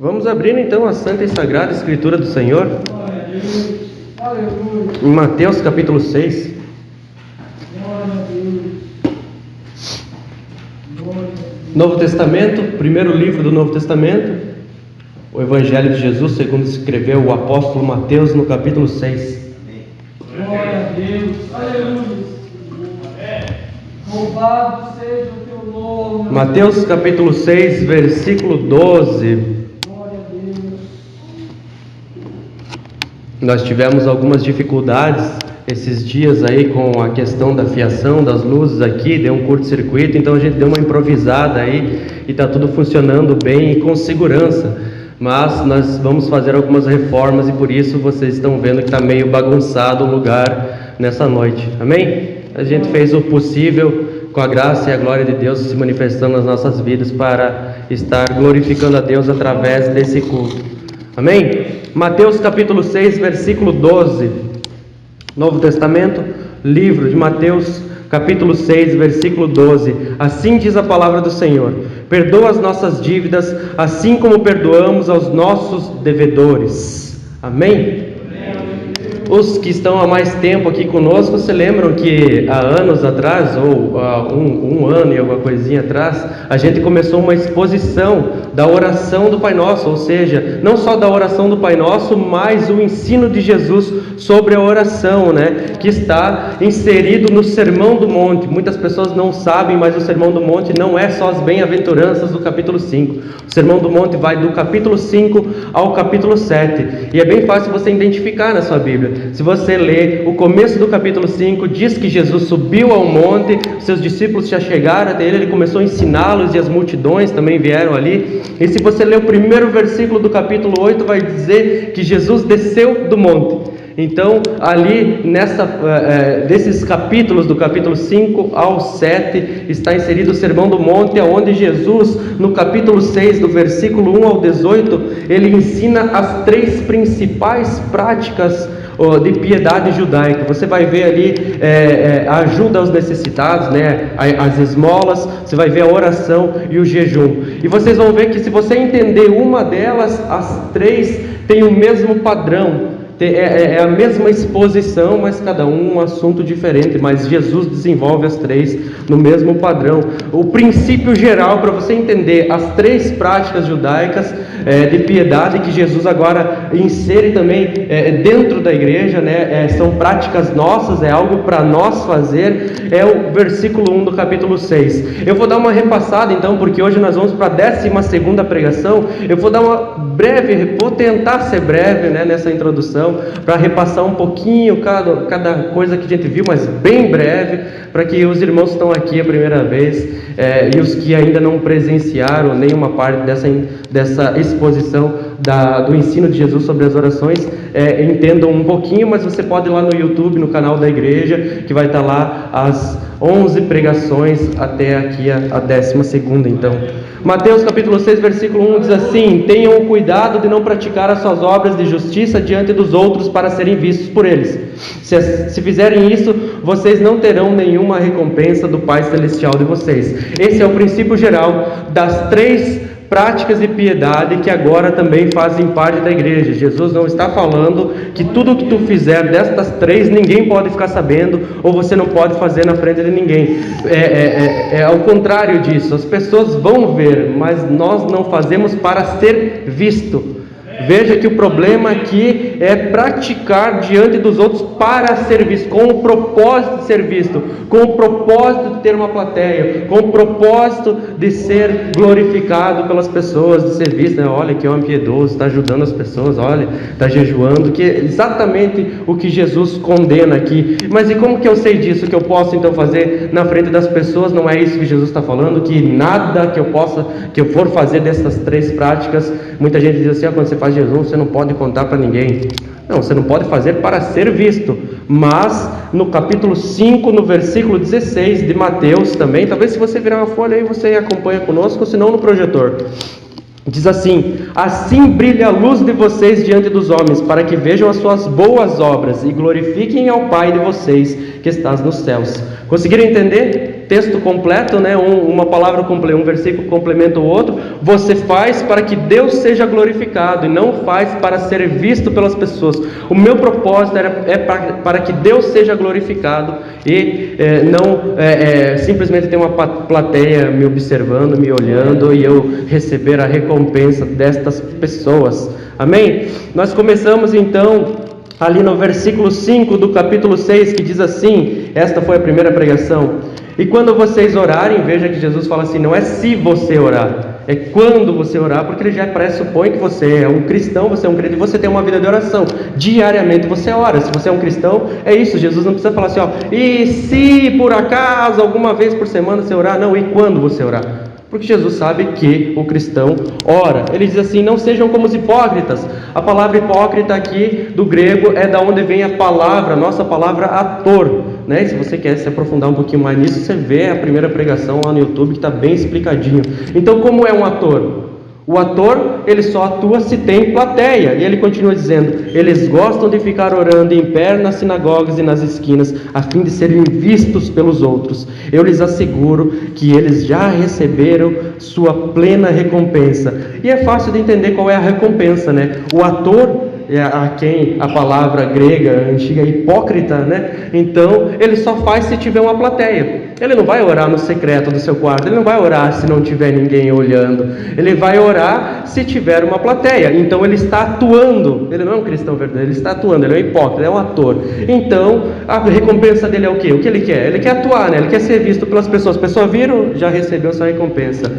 Vamos abrir então a Santa e Sagrada Escritura do Senhor, em Mateus capítulo 6. Novo Testamento, primeiro livro do Novo Testamento, o Evangelho de Jesus, segundo escreveu o apóstolo Mateus, no capítulo 6. Glória a Deus, aleluia. Louvado seja o teu nome. Mateus capítulo 6, versículo 12. Glória a Deus. Nós tivemos algumas dificuldades esses dias aí com a questão da fiação das luzes aqui, deu um curto-circuito, então a gente deu uma improvisada aí e está tudo funcionando bem e com segurança. Mas nós vamos fazer algumas reformas e por isso vocês estão vendo que está meio bagunçado o lugar nessa noite. Amém? A gente fez o possível com a graça e a glória de Deus se manifestando nas nossas vidas para estar glorificando a Deus através desse culto. Amém? Mateus capítulo 6, versículo 12. Novo Testamento, livro de Mateus capítulo 6, versículo 12. Assim diz a palavra do Senhor: perdoa as nossas dívidas, assim como perdoamos aos nossos devedores. Amém? Os que estão há mais tempo aqui conosco se lembram que há anos atrás, ou há um ano e alguma coisinha atrás, a gente começou uma exposição da oração do Pai Nosso, ou seja, não só da oração do Pai Nosso, mas o ensino de Jesus sobre a oração, que está inserido no Sermão do Monte. Muitas pessoas não sabem, mas o Sermão do Monte não é só as bem-aventuranças do capítulo 5. O Sermão do Monte vai do capítulo 5 ao capítulo 7, e é bem fácil você identificar na sua Bíblia. Se você ler o começo do capítulo 5, diz que Jesus subiu ao monte, seus discípulos já chegaram até ele começou a ensiná-los e as multidões também vieram ali. E se você ler o primeiro versículo do capítulo 8, vai dizer que Jesus desceu do monte. Então, ali desses capítulos, do capítulo 5 ao 7, está inserido o Sermão do Monte, onde Jesus, no capítulo 6, do versículo 1 ao 18, ele ensina as três principais práticas de piedade judaica. Você vai ver ali a ajuda aos necessitados, as esmolas, você vai ver a oração e o jejum. E vocês vão ver que se você entender uma delas, as três têm o mesmo padrão. É a mesma exposição, mas cada um assunto diferente, mas Jesus desenvolve as três no mesmo padrão. O princípio geral para você entender as três práticas judaicas de piedade que Jesus agora insere também dentro da igreja, são práticas nossas, é algo para nós fazer, é o versículo 1 do capítulo 6. Eu vou dar uma repassada então, porque hoje nós vamos para a 12ª pregação. Eu vou dar vou tentar ser breve nessa introdução, para repassar um pouquinho cada coisa que a gente viu, mas bem breve, para que os irmãos que estão aqui a primeira vez e os que ainda não presenciaram nenhuma parte dessa exposição do ensino de Jesus sobre as orações entendam um pouquinho. Mas você pode ir lá no YouTube, no canal da igreja, que vai estar lá as 11 pregações até aqui a 12ª então. Mateus capítulo 6, versículo 1 diz assim: tenham o cuidado de não praticar as suas obras de justiça diante dos outros para serem vistos por eles. Se fizerem isso, vocês não terão nenhuma recompensa do Pai Celestial de vocês. Esse é o princípio geral das três práticas de piedade que agora também fazem parte da igreja. Jesus não está falando que tudo que tu fizer destas três ninguém pode ficar sabendo, ou você não pode fazer na frente de ninguém. É ao contrário disso. As pessoas vão ver, mas nós não fazemos para ser visto. Veja que o problema aqui é praticar diante dos outros para ser visto, com o propósito de ser visto, com o propósito de ter uma plateia, com o propósito de ser glorificado pelas pessoas, de ser visto. Olha que homem piedoso, está ajudando as pessoas, olha, está jejuando, que é exatamente o que Jesus condena aqui. Mas e como que eu sei disso, que eu posso então fazer na frente das pessoas? Não é isso que Jesus está falando, que nada que eu for fazer dessas três práticas. Muita gente diz assim: quando você faz jejum, você não pode contar para ninguém. Não, você não pode fazer para ser visto. Mas no capítulo 5, no versículo 16 de Mateus também, talvez se você virar uma folha aí você acompanha conosco, ou se não no projetor. Diz assim: assim brilha a luz de vocês diante dos homens, para que vejam as suas boas obras e glorifiquem ao Pai de vocês que está nos céus. Conseguiram entender? texto completo, né? Uma palavra, um versículo complementa o outro. Você faz para que Deus seja glorificado e não faz para ser visto pelas pessoas. O meu propósito é para que Deus seja glorificado e não simplesmente ter uma plateia me observando, me olhando e eu receber a recompensa destas pessoas. Amém? Nós começamos então ali no versículo 5 do capítulo 6, que diz assim, esta foi a primeira pregação: e quando vocês orarem, veja que Jesus fala assim, não é se você orar, é quando você orar, porque ele já pressupõe que você é um cristão, você é um crente, e você tem uma vida de oração, diariamente você ora. Se você é um cristão, é isso, Jesus não precisa falar assim, e se por acaso alguma vez por semana você orar, não, e quando você orar? Porque Jesus sabe que o cristão ora. Ele diz assim, não sejam como os hipócritas. A palavra hipócrita aqui do grego é da onde vem a palavra, nossa palavra ator, né? E se você quer se aprofundar um pouquinho mais nisso, você vê a primeira pregação lá no YouTube que está bem explicadinho. Então, como é um ator? O ator, ele só atua se tem plateia. E ele continua dizendo, eles gostam de ficar orando em pé nas sinagogas e nas esquinas, a fim de serem vistos pelos outros. Eu lhes asseguro que eles já receberam sua plena recompensa. E é fácil de entender qual é a recompensa, né? O ator, a quem a palavra grega antiga é hipócrita, né? Então ele só faz se tiver uma plateia. Ele não vai orar no secreto do seu quarto, ele não vai orar se não tiver ninguém olhando, ele vai orar se tiver uma plateia. Então ele está atuando. Ele não é um cristão verdadeiro, ele está atuando, ele é um hipócrita, é um ator. Então a recompensa dele é o quê? O que ele quer? Ele quer atuar, né? Ele quer ser visto pelas pessoas. As pessoas viram, já recebeu sua recompensa.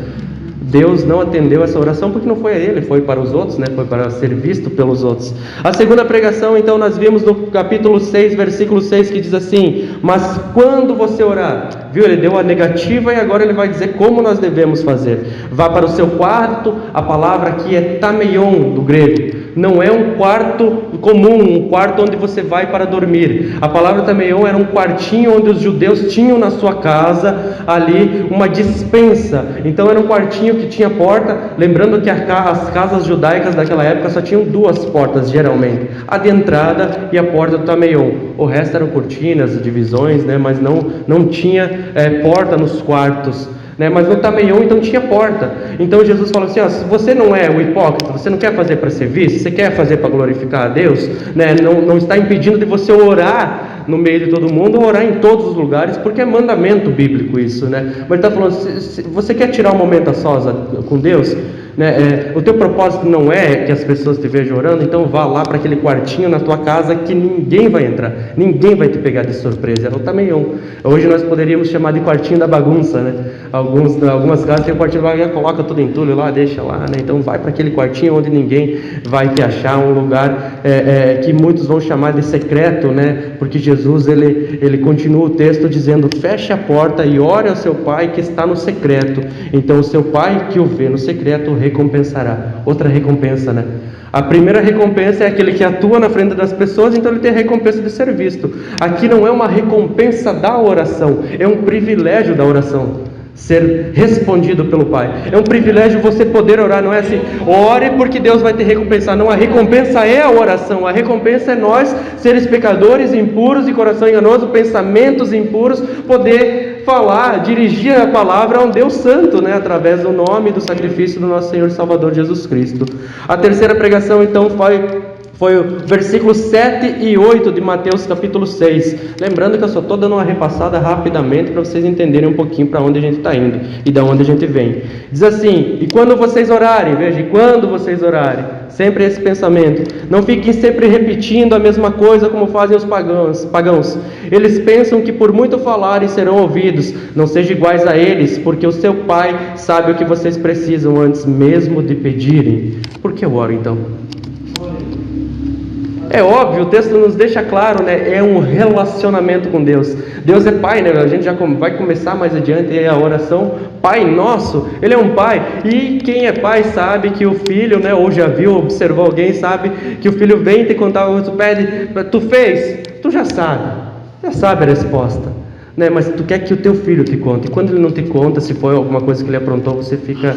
Deus não atendeu essa oração porque não foi a ele, foi para os outros, né? Foi para ser visto pelos outros. A segunda pregação, então, nós vimos no capítulo 6, versículo 6, que diz assim, mas quando você orar, viu? Ele deu a negativa e agora ele vai dizer como nós devemos fazer. Vá para o seu quarto, a palavra aqui é tameion, do grego. Não é um quarto comum, um quarto onde você vai para dormir. A palavra tameion era um quartinho onde os judeus tinham na sua casa ali uma despensa. Então era um quartinho que tinha porta. Lembrando que as casas judaicas daquela época só tinham duas portas geralmente, a de entrada e a porta do tameion. O resto eram cortinas, divisões, né? Mas não tinha porta nos quartos. Mas no tameion então tinha porta. Então Jesus falou assim, se você não é o hipócrita, você não quer fazer para ser visto, você quer fazer para glorificar a Deus, né? Não está impedindo de você orar no meio de todo mundo, ou orar em todos os lugares, porque é mandamento bíblico isso, né? Mas ele está falando, se você quer tirar um momento a sós com Deus, né? O teu propósito não é que as pessoas te vejam orando, então vá lá para aquele quartinho na tua casa que ninguém vai entrar, ninguém vai te pegar de surpresa. Era o tameion. Hoje nós poderíamos chamar de quartinho da bagunça, né? Algumas casas tem um quartinho lá, coloca tudo entulho lá, deixa lá, né? Então vai para aquele quartinho onde ninguém vai te achar, um lugar que muitos vão chamar de secreto, né? Porque Jesus ele continua o texto dizendo, feche a porta e ore ao seu Pai que está no secreto. Então o seu Pai que o vê no secreto recompensará. Outra recompensa, né? A primeira recompensa é aquele que atua na frente das pessoas, então ele tem a recompensa de ser visto. Aqui não é uma recompensa da oração, é um privilégio da oração ser respondido pelo Pai. É um privilégio você poder orar, não é assim, ore porque Deus vai te recompensar. Não, a recompensa é a oração, a recompensa é nós, seres pecadores, impuros, de coração enganoso, pensamentos impuros, poder falar, dirigir a palavra a um Deus santo, né, através do nome e do sacrifício do nosso Senhor e Salvador Jesus Cristo. A terceira pregação então foi o versículo 7 e 8 de Mateus capítulo 6. Lembrando que eu só estou dando uma repassada rapidamente para vocês entenderem um pouquinho para onde a gente está indo e de onde a gente vem. Diz assim, e quando vocês orarem, veja, quando vocês orarem, sempre esse pensamento, não fiquem sempre repetindo a mesma coisa como fazem os pagãos. Eles pensam que por muito falarem serão ouvidos. Não sejam iguais a eles, porque o seu Pai sabe o que vocês precisam antes mesmo de pedirem. Por que eu oro então? É óbvio, o texto nos deixa claro, né? É um relacionamento com Deus. Deus é Pai, né? A gente já vai começar mais adiante a oração. Pai nosso, Ele é um Pai. E quem é pai sabe que o filho, né? Ou já viu, observou alguém, sabe que o filho vem te contar, tu pede, tu fez, tu já sabe a resposta. Né, mas tu quer que o teu filho te conte, e quando ele não te conta, se foi alguma coisa que ele aprontou, você fica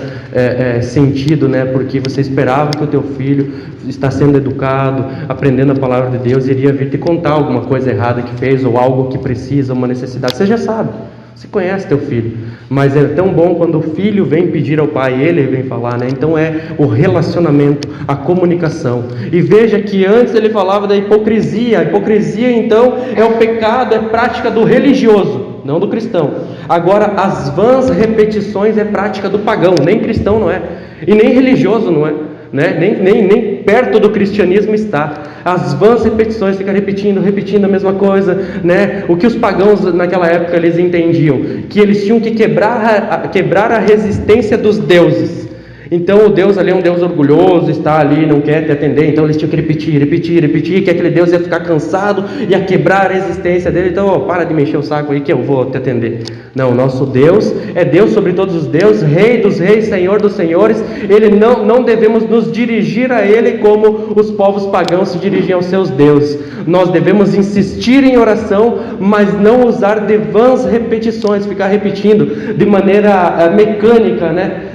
sentido, né, porque você esperava que o teu filho está sendo educado, aprendendo a palavra de Deus, iria vir te contar alguma coisa errada que fez, ou algo que precisa, uma necessidade, você já sabe, Você conhece teu filho, mas é tão bom quando o filho vem pedir ao pai, ele vem falar, né? Então é o relacionamento, a comunicação. E veja que antes ele falava da hipocrisia. A hipocrisia então é o pecado, é prática do religioso, não do cristão. Agora as vãs repetições é prática do pagão, nem cristão não é, e nem religioso não é, né? Nem perto do cristianismo está. As vãs repetições, ficar repetindo a mesma coisa, né? O que os pagãos naquela época eles entendiam, que eles tinham que quebrar a resistência dos deuses. Então o Deus ali é um Deus orgulhoso, está ali, não quer te atender, então eles tinham que repetir, que aquele Deus ia ficar cansado, ia quebrar a resistência dele. Então, para de me encher o saco aí que eu vou te atender. Não, o nosso Deus é Deus sobre todos os deuses, Rei dos reis, Senhor dos senhores. Ele não devemos nos dirigir a Ele como os povos pagãos se dirigem aos seus deuses. Nós devemos insistir em oração, mas não usar de vãs repetições, ficar repetindo de maneira mecânica, né?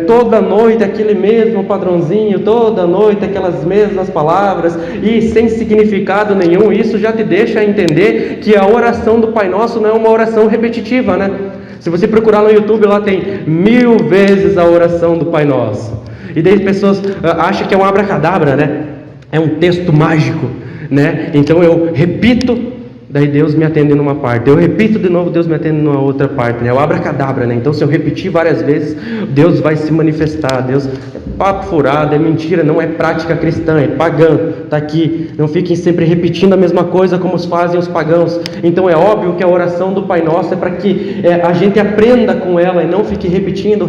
Toda noite aquele mesmo padrãozinho, toda noite aquelas mesmas palavras e sem significado nenhum. Isso já te deixa entender que a oração do Pai Nosso não é uma oração repetitiva, né? Se você procurar no YouTube, lá tem 1000 vezes a oração do Pai Nosso. E daí as pessoas acham que é um abracadabra, né? É um texto mágico, né? Então eu repito, daí Deus me atende numa parte, eu repito de novo, Deus me atende numa outra parte, né? É o abracadabra, né? Então se eu repetir várias vezes, Deus vai se manifestar. Deus é papo furado, é mentira, não é prática cristã, é pagã, está aqui. Não fiquem sempre repetindo a mesma coisa como fazem os pagãos. Então é óbvio que a oração do Pai Nosso é para que a gente aprenda com ela e não fique repetindo,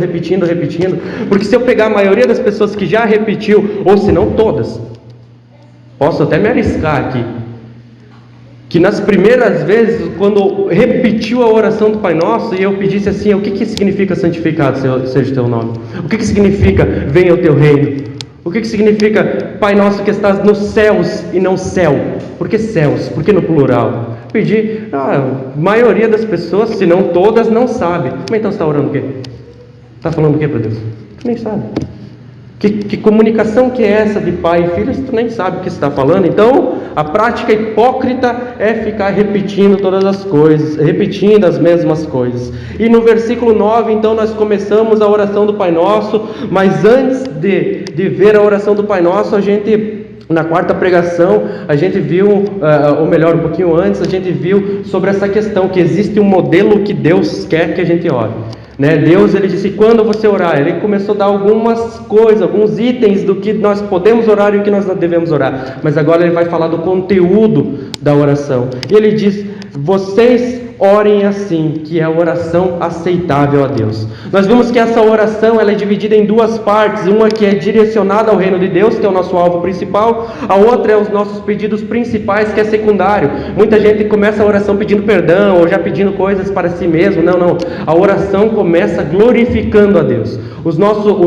porque se eu pegar a maioria das pessoas que já repetiu, ou se não todas, posso até me arriscar aqui, que nas primeiras vezes, quando repetiu a oração do Pai Nosso, e eu pedisse assim: o que significa santificado seja o teu nome? O que significa venha o teu reino? O que significa Pai Nosso que estás nos céus e não céu? Por que céus? Por que no plural? Pedi, a maioria das pessoas, se não todas, não sabe. Mas então você está orando o quê? Está falando o quê para Deus? Tu nem sabe. Que comunicação que é essa de pai e filho, se tu nem sabe o que está falando? Então, a prática hipócrita é ficar repetindo todas as coisas, repetindo as mesmas coisas. E no versículo 9, então, nós começamos a oração do Pai Nosso, mas antes de ver a oração do Pai Nosso, na quarta pregação, a gente viu, ou melhor, um pouquinho antes, a gente viu sobre essa questão, que existe um modelo que Deus quer que a gente ore. Né? Deus, ele disse, quando você orar, ele começou a dar algumas coisas, alguns itens do que nós podemos orar e o que nós não devemos orar, mas agora ele vai falar do conteúdo da oração, e ele diz, vocês orem assim, que é a oração aceitável a Deus. Nós vimos que essa oração ela é dividida em duas partes, uma que é direcionada ao reino de Deus, que é o nosso alvo principal, a outra é os nossos pedidos principais, que é secundário. Muita gente começa a oração pedindo perdão, ou já pedindo coisas para si mesmo. Não, a oração começa glorificando a Deus. O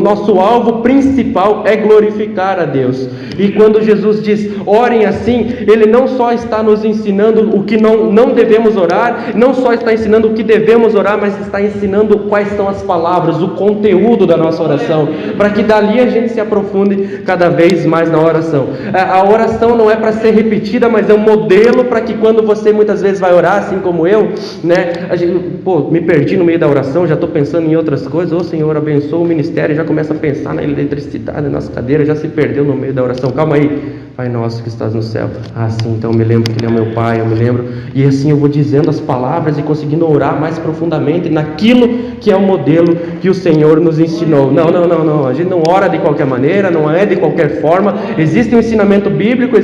nosso alvo principal é glorificar a Deus. E quando Jesus diz, orem assim, Ele não só está nos ensinando o que não devemos orar, não só está ensinando o que devemos orar, mas está ensinando quais são as palavras, o conteúdo da nossa oração, para que dali a gente se aprofunde cada vez mais na oração. A oração não é para ser repetida, mas é um modelo para que quando você muitas vezes vai orar, assim como eu, né, me perdi no meio da oração, já estou pensando em outras coisas, ô Senhor, abençoa o ministério, já começa a pensar na eletricidade, nas cadeiras, já se perdeu no meio da oração. Calma aí, Pai nosso que estás no céu. Sim, então eu me lembro que Ele é o meu Pai, eu me lembro, e assim eu vou dizendo as palavras e conseguindo orar mais profundamente naquilo que é o modelo que o Senhor nos ensinou. Não, a gente não ora de qualquer maneira, não é de qualquer forma, existe um ensinamento bíblico,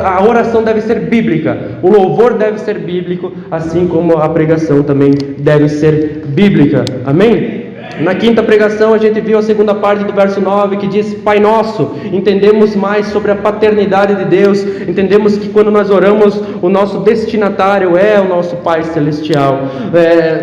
a oração deve ser bíblica, o louvor deve ser bíblico, assim como a pregação também deve ser bíblica, amém? Na quinta pregação a gente viu a segunda parte do verso 9 que diz, Pai Nosso, entendemos mais sobre a paternidade de Deus, entendemos que quando nós oramos, o nosso destinatário é o nosso Pai Celestial,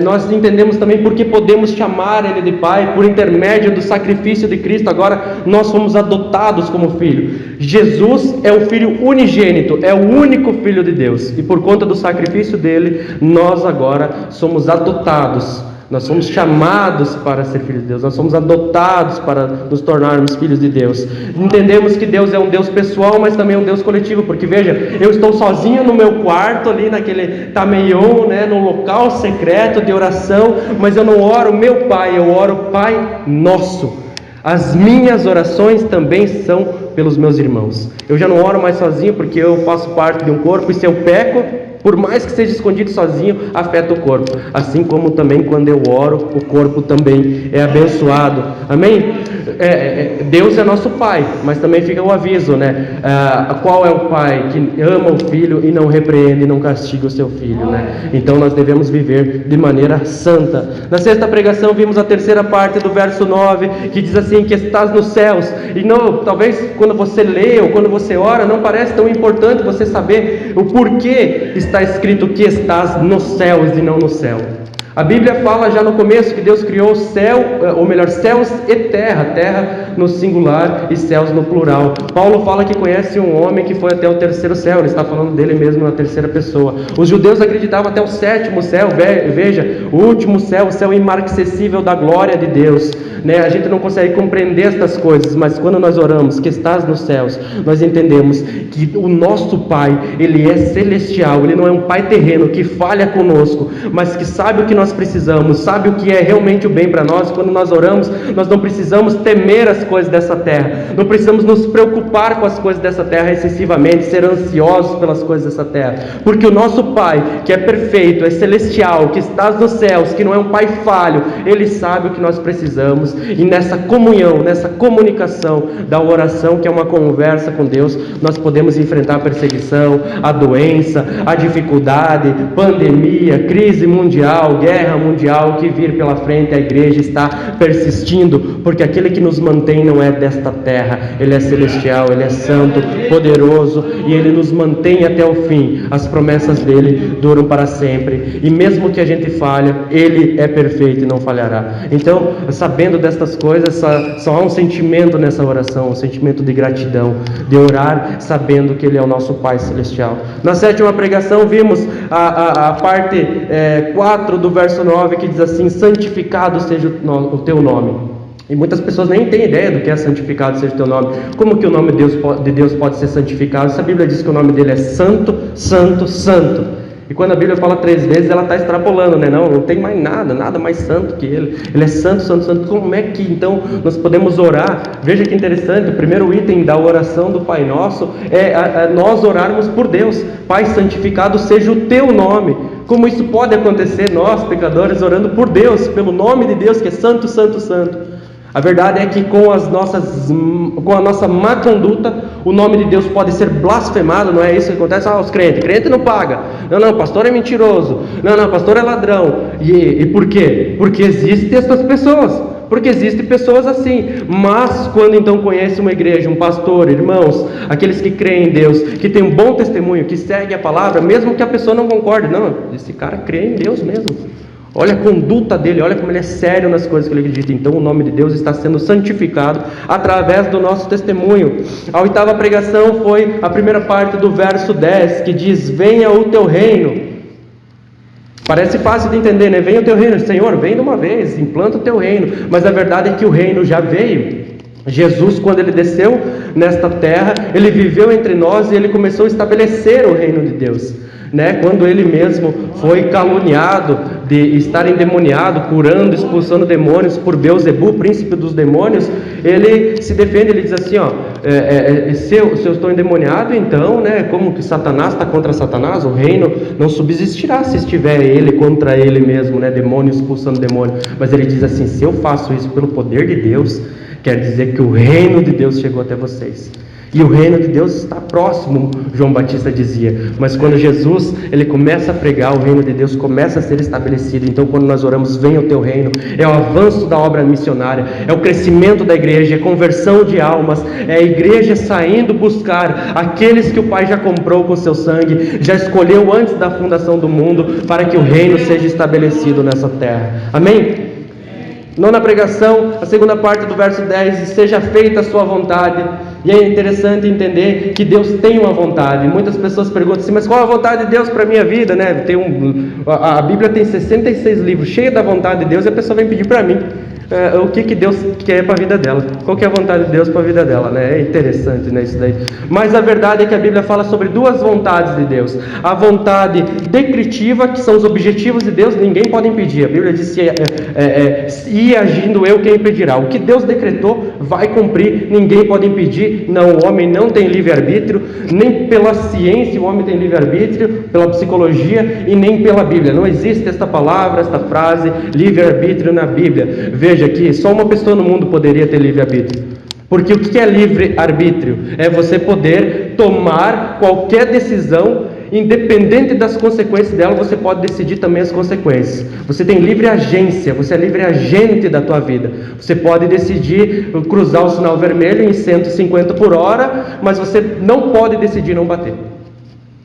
nós entendemos também porque podemos chamar Ele de Pai, por intermédio do sacrifício de Cristo, agora nós fomos adotados como filho. Jesus é o Filho unigênito, é o único Filho de Deus, e por conta do sacrifício dele, nós agora somos adotados Nós somos chamados para ser filhos de Deus, nós somos adotados para nos tornarmos filhos de Deus. Entendemos que Deus é um Deus pessoal, mas também um Deus coletivo, porque veja, eu estou sozinho no meu quarto, ali naquele tameion, né, no local secreto de oração, mas eu não oro meu Pai, eu oro Pai Nosso. As minhas orações também são pelos meus irmãos. Eu já não oro mais sozinho, porque eu faço parte de um corpo, e se eu peco, por mais que seja escondido sozinho, afeta o corpo. Assim como também quando eu oro, o corpo também é abençoado. Amém? Deus é nosso Pai, mas também fica o aviso, né? Qual é o pai que ama o filho e não repreende e não castiga o seu filho, né? Então nós devemos viver de maneira santa. Na sexta pregação vimos a terceira parte do verso 9, que diz assim, que estás nos céus. E não, talvez quando você lê ou quando você ora, não parece tão importante você saber o porquê está escrito que estás nos céus e não no céu. A Bíblia fala já no começo que Deus criou o céu, ou melhor, céus e terra, terra no singular e céus no plural. Paulo fala que conhece um homem que foi até o terceiro céu, ele está falando dele mesmo na terceira pessoa. Os judeus acreditavam até o sétimo céu, veja, o último céu, o céu imarcessível da glória de Deus. Né? A gente não consegue compreender estas coisas, mas quando nós oramos, que estás nos céus, nós entendemos que o nosso Pai, Ele é celestial, Ele não é um Pai terreno que falha conosco, mas que sabe o que nós precisamos, sabe o que é realmente o bem para nós. Quando nós oramos, nós não precisamos temer as coisas dessa terra, não precisamos nos preocupar com as coisas dessa terra excessivamente, ser ansiosos pelas coisas dessa terra, porque o nosso Pai, que é perfeito, é celestial, que está nos céus, que não é um Pai falho, Ele sabe o que nós precisamos, e nessa comunhão, nessa comunicação da oração, que é uma conversa com Deus, nós podemos enfrentar a perseguição, a doença, a dificuldade, pandemia, crise mundial, guerra mundial que vir pela frente. A igreja está persistindo, porque aquele que nos mantém não é desta terra, Ele é celestial, Ele é santo, poderoso, e Ele nos mantém até o fim. As promessas dEle duram para sempre, e mesmo que a gente falhe, Ele é perfeito e não falhará. Então, sabendo destas coisas, só há um sentimento nessa oração, um sentimento de gratidão, de orar sabendo que Ele é o nosso Pai Celestial. Na sétima pregação vimos a parte 4 do verso 9, que diz assim: santificado seja o teu nome. E muitas pessoas nem têm ideia do que é santificado seja o teu nome. Como que o nome de Deus pode ser santificado? Se a Bíblia diz que o nome dele é santo, santo, santo. E quando a Bíblia fala 3 vezes, ela está extrapolando, né? Não tem mais nada mais santo que Ele. Ele é santo, santo, santo. Como é que então nós podemos orar? Veja que interessante, o primeiro item da oração do Pai Nosso é nós orarmos por Deus. Pai, santificado seja o teu nome. Como isso pode acontecer, nós pecadores orando por Deus, pelo nome de Deus que é santo, santo, santo? A verdade é que com a nossa má conduta, o nome de Deus pode ser blasfemado. Não é isso que acontece? Os crente não paga. Não, pastor é mentiroso. Não, pastor é ladrão. E por quê? Porque existem essas pessoas. Porque existem pessoas assim. Mas quando então conhece uma igreja, um pastor, irmãos, aqueles que creem em Deus, que tem um bom testemunho, que segue a palavra, mesmo que a pessoa não concorde, não, esse cara crê em Deus mesmo. Olha a conduta dele, olha como ele é sério nas coisas que ele acredita. Então o nome de Deus está sendo santificado através do nosso testemunho. A oitava pregação foi a primeira parte do verso 10, que diz: venha o teu reino. Parece fácil de entender, né? Venha o teu reino. Senhor, vem de uma vez, implanta o teu reino. Mas a verdade é que o reino já veio. Jesus, quando ele desceu nesta terra, ele viveu entre nós e ele começou a estabelecer o reino de Deus. Quando ele mesmo foi caluniado de estar endemoniado, curando, expulsando demônios por Beelzebu, príncipe dos demônios, ele se defende, ele diz assim, se eu estou endemoniado, então, como que Satanás está contra Satanás? O reino não subsistirá se estiver ele contra ele mesmo, demônio expulsando demônio. Mas ele diz assim: se eu faço isso pelo poder de Deus, quer dizer que o reino de Deus chegou até vocês. E o reino de Deus está próximo, João Batista dizia. Mas quando Jesus ele começa a pregar, o reino de Deus começa a ser estabelecido. Então quando nós oramos, venha o teu reino, é o avanço da obra missionária, é o crescimento da igreja, é a conversão de almas, é a igreja saindo buscar aqueles que o Pai já comprou com seu sangue, já escolheu antes da fundação do mundo, para que o reino seja estabelecido nessa terra. Amém? Nona pregação, a segunda parte do verso 10: seja feita a sua vontade. E é interessante entender que Deus tem uma vontade. Muitas pessoas perguntam assim, mas qual a vontade de Deus para a minha vida, né? A Bíblia tem 66 livros cheios da vontade de Deus, e a pessoa vem pedir para mim o que Deus quer para a vida dela, qual que é a vontade de Deus para a vida dela, né? É interessante, né, isso daí. Mas a verdade é que a Bíblia fala sobre duas vontades de Deus: a vontade decretiva, que são os objetivos de Deus, ninguém pode impedir. A Bíblia diz que e agindo eu, quem impedirá? O que Deus decretou vai cumprir, ninguém pode impedir. Não, o homem não tem livre-arbítrio, nem pela ciência o homem tem livre-arbítrio, pela psicologia, e nem pela Bíblia. Não existe esta palavra, esta frase, livre-arbítrio na Bíblia. Veja aqui, só uma pessoa no mundo poderia ter livre-arbítrio. Porque o que é livre-arbítrio? É você poder tomar qualquer decisão, independente das consequências dela, você pode decidir também as consequências. Você tem livre agência, você é livre agente da tua vida. Você pode decidir cruzar o sinal vermelho em 150 por hora, mas você não pode decidir não bater.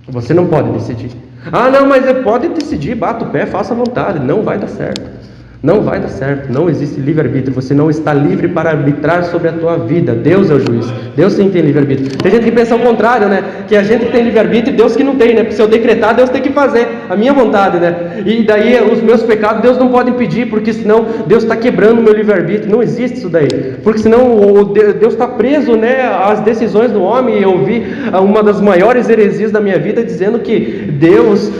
Você não pode decidir. Ah, não, mas você pode decidir, bata o pé, faça a vontade. Não vai dar certo. Não vai dar certo, não existe livre-arbítrio, você não está livre para arbitrar sobre a tua vida. Deus é o juiz, Deus sim tem livre-arbítrio. Tem gente que pensa ao contrário, né? Que a gente tem livre-arbítrio e Deus que não tem, né? Porque se eu decretar, Deus tem que fazer a minha vontade, né? E daí os meus pecados Deus não pode impedir, porque senão Deus está quebrando o meu livre-arbítrio. Não existe isso daí, porque senão Deus está preso, né, às decisões do homem. E eu vi uma das maiores heresias da minha vida dizendo que Deus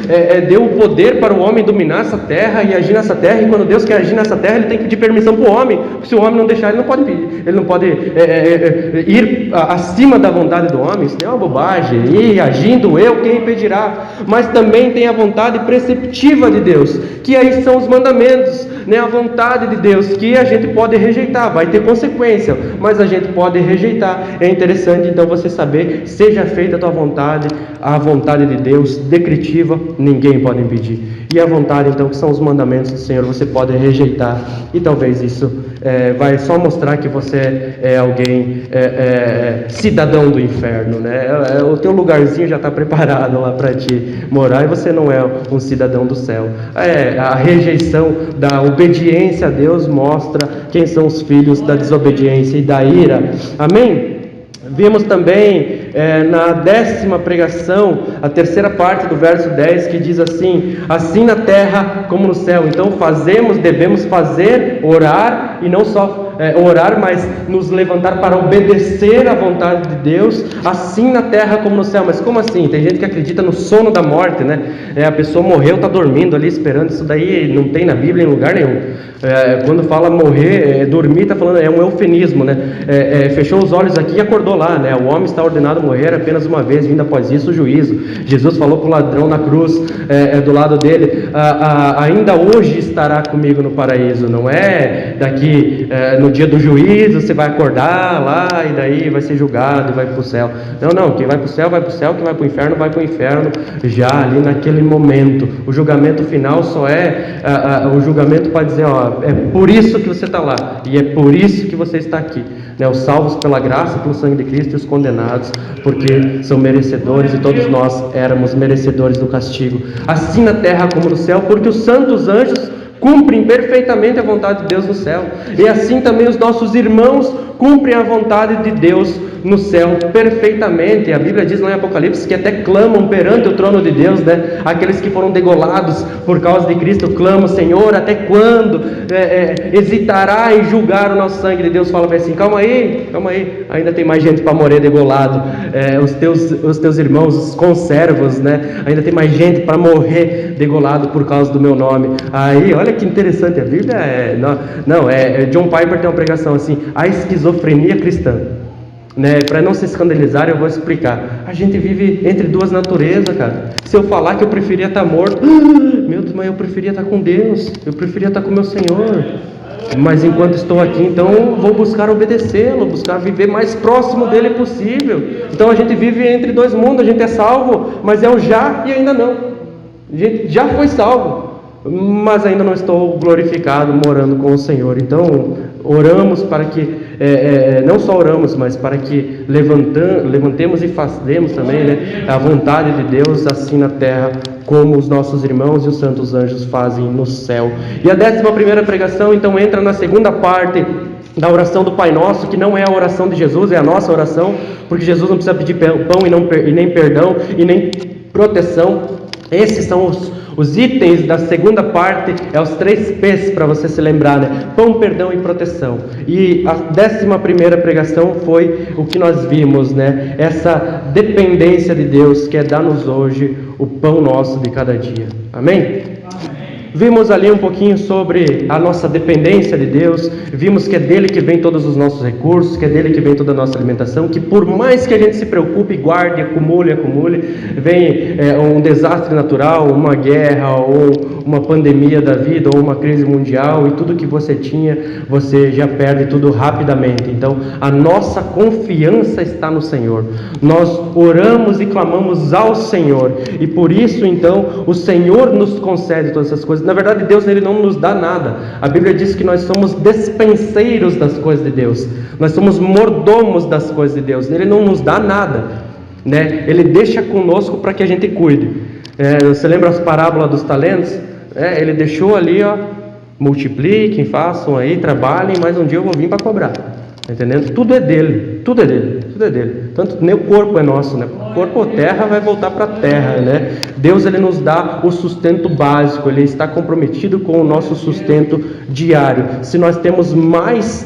deu o poder para o homem dominar essa terra e agir nessa terra, e quando Deus quer agir nessa terra, ele tem que pedir permissão para o homem. Se o homem não deixar, ele não pode pedir, ele não pode ir acima da vontade do homem. Isso é uma bobagem. E agindo eu, quem impedirá? Mas também tem a vontade preceptiva de Deus, que aí são os mandamentos, né? A vontade de Deus, que a gente pode rejeitar, vai ter consequência, mas a gente pode rejeitar. É interessante então você saber: seja feita a tua vontade, a vontade de Deus decretiva, ninguém pode impedir. E a vontade então, que são os mandamentos do Senhor, você pode rejeitar, e talvez isso vai só mostrar que você é alguém cidadão do inferno, né? O teu lugarzinho já está preparado lá para ti morar, e você não é um cidadão do céu. A rejeição da obediência a Deus mostra quem são os filhos da desobediência e da ira. Amém? Vimos também na 10ª pregação, a terceira parte do verso 10, que diz assim: assim na terra como no céu. Então devemos fazer, orar, e não só orar, mas nos levantar para obedecer à vontade de Deus, assim na terra como no céu. Mas como assim? Tem gente que acredita no sono da morte, né? A pessoa morreu, está dormindo ali esperando. Isso daí não tem na Bíblia em lugar nenhum. Quando fala morrer, dormir, está falando, é um eufemismo, né? Fechou os olhos aqui e acordou lá, né? O homem está ordenado a morrer apenas uma vez, vindo após isso o juízo. Jesus falou para o ladrão na cruz, do lado dele: ainda hoje estará comigo no paraíso. Não é daqui no dia do juízo você vai acordar lá e daí vai ser julgado e vai para o céu. Não, quem vai para o céu vai para o céu, quem vai para o inferno vai para o inferno, já ali naquele momento. O julgamento final só o julgamento para dizer: é por isso que você está lá, e é por isso que você está aqui, né? Os salvos pela graça, pelo sangue de Cristo, e os condenados porque são merecedores, e todos nós éramos merecedores do castigo. Assim na terra como no céu, porque os santos anjos cumprem perfeitamente a vontade de Deus no céu, e assim também os nossos irmãos cumprem a vontade de Deus no céu perfeitamente. A Bíblia diz lá em Apocalipse que até clamam perante o trono de Deus, né? Aqueles que foram degolados por causa de Cristo clamam: Senhor, até quando hesitará em julgar o nosso sangue? E Deus fala bem assim: calma aí, ainda tem mais gente para morrer degolado. Os teus irmãos, os conservos, né? Ainda tem mais gente para morrer degolado por causa do meu nome. Aí, olha que interessante, a Bíblia John Piper tem uma pregação assim: a esquizofrenia cristã. Né? Para não se escandalizar, eu vou explicar. A gente vive entre duas naturezas, cara. Se eu falar que eu preferia estar morto, meu Deus, mas eu preferia estar com Deus, eu preferia estar com o meu Senhor. Mas enquanto estou aqui, então vou buscar obedecê-lo, buscar viver mais próximo dele possível. Então a gente vive entre dois mundos. A gente é salvo, mas é o já e ainda não. A gente já foi salvo, mas ainda não estou glorificado morando com o Senhor. Então oramos para que não só oramos, mas para que levantemos e fazemos também, né, a vontade de Deus, assim na terra como os nossos irmãos e os santos anjos fazem no céu. E a 11ª pregação então entra na segunda parte da oração do Pai Nosso, que não é a oração de Jesus, é a nossa oração, porque Jesus não precisa pedir pão e nem perdão e nem proteção. Esses são os itens da segunda parte, os 3 P's para você se lembrar, né? Pão, perdão e proteção. E a 11ª pregação foi o que nós vimos, né? Essa dependência de Deus, que é dar-nos hoje o pão nosso de cada dia. Amém? Vimos ali um pouquinho sobre a nossa dependência de Deus, vimos que é dele que vem todos os nossos recursos, que é dele que vem toda a nossa alimentação, que por mais que a gente se preocupe, guarde, acumule, vem um desastre natural, uma guerra, ou uma pandemia da vida, ou uma crise mundial, e tudo que você tinha, você já perde tudo rapidamente. Então, a nossa confiança está no Senhor. Nós oramos e clamamos ao Senhor, e por isso, então, o Senhor nos concede todas essas coisas. Na verdade, Deus ele não nos dá nada. A Bíblia diz que nós somos despenseiros das coisas de Deus. Nós somos mordomos das coisas de Deus. Ele não nos dá nada, né? Ele deixa conosco para que a gente cuide. Você lembra as parábolas dos talentos? Ele deixou ali, multipliquem, façam aí, trabalhem, mas um dia eu vou vir para cobrar. Tá entendendo? Tudo é dele, tudo é dele, tudo é dele. Tanto nem o corpo é nosso, né? O corpo ou terra vai voltar para a terra, né? Deus ele nos dá o sustento básico, ele está comprometido com o nosso sustento diário. Se nós temos mais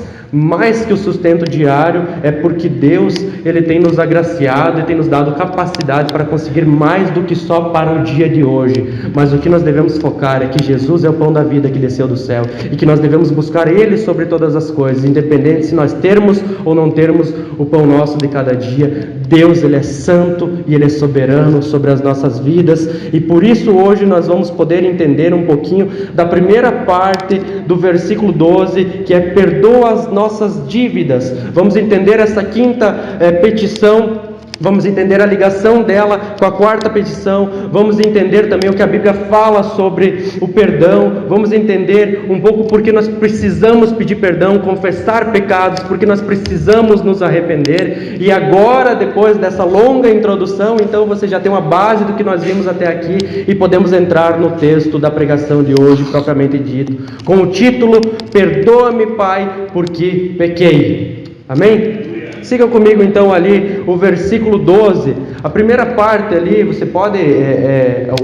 que o sustento diário, é porque Deus ele tem nos agraciado e tem nos dado capacidade para conseguir mais do que só para o dia de hoje. Mas o que nós devemos focar é que Jesus é o pão da vida que desceu do céu, e que nós devemos buscar Ele sobre todas as coisas, independente se nós termos ou não termos o pão nosso de cada dia. Deus ele é santo e Ele é soberano sobre as nossas vidas, e por isso hoje nós vamos poder entender um pouquinho da primeira parte do versículo 12, que é: perdoa as nossas dívidas. Vamos entender essa quinta petição, vamos entender a ligação dela com a 4ª petição, vamos entender também o que a Bíblia fala sobre o perdão, vamos entender um pouco porque nós precisamos pedir perdão, confessar pecados, porque nós precisamos nos arrepender. E agora, depois dessa longa introdução, então você já tem uma base do que nós vimos até aqui, e podemos entrar no texto da pregação de hoje, propriamente dito, com o título: Perdoa-me, Pai, porque pequei. Amém? Siga comigo então ali o versículo 12, a primeira parte ali. Você pode,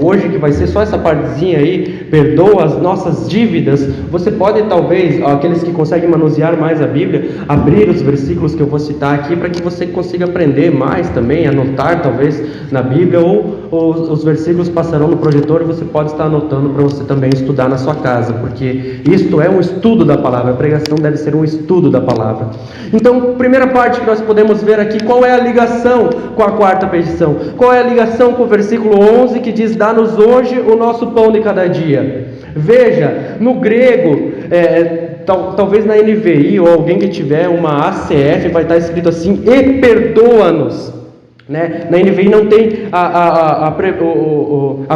hoje que vai ser só essa partezinha aí, perdoa as nossas dívidas, você pode talvez, aqueles que conseguem manusear mais a Bíblia, abrir os versículos que eu vou citar aqui, para que você consiga aprender mais também, anotar talvez na Bíblia, ou os versículos passarão no projetor e você pode estar anotando para você também estudar na sua casa, porque isto é um estudo da palavra, a pregação deve ser um estudo da palavra. Então, primeira parte que nós podemos ver aqui, qual é a ligação com a 4ª petição? Qual é a ligação com o versículo 11 que diz: dá-nos hoje o nosso pão de cada dia? Veja, no grego, talvez na NVI ou alguém que tiver uma ACF vai estar escrito assim: e perdoa-nos. Né? Na NVI não tem a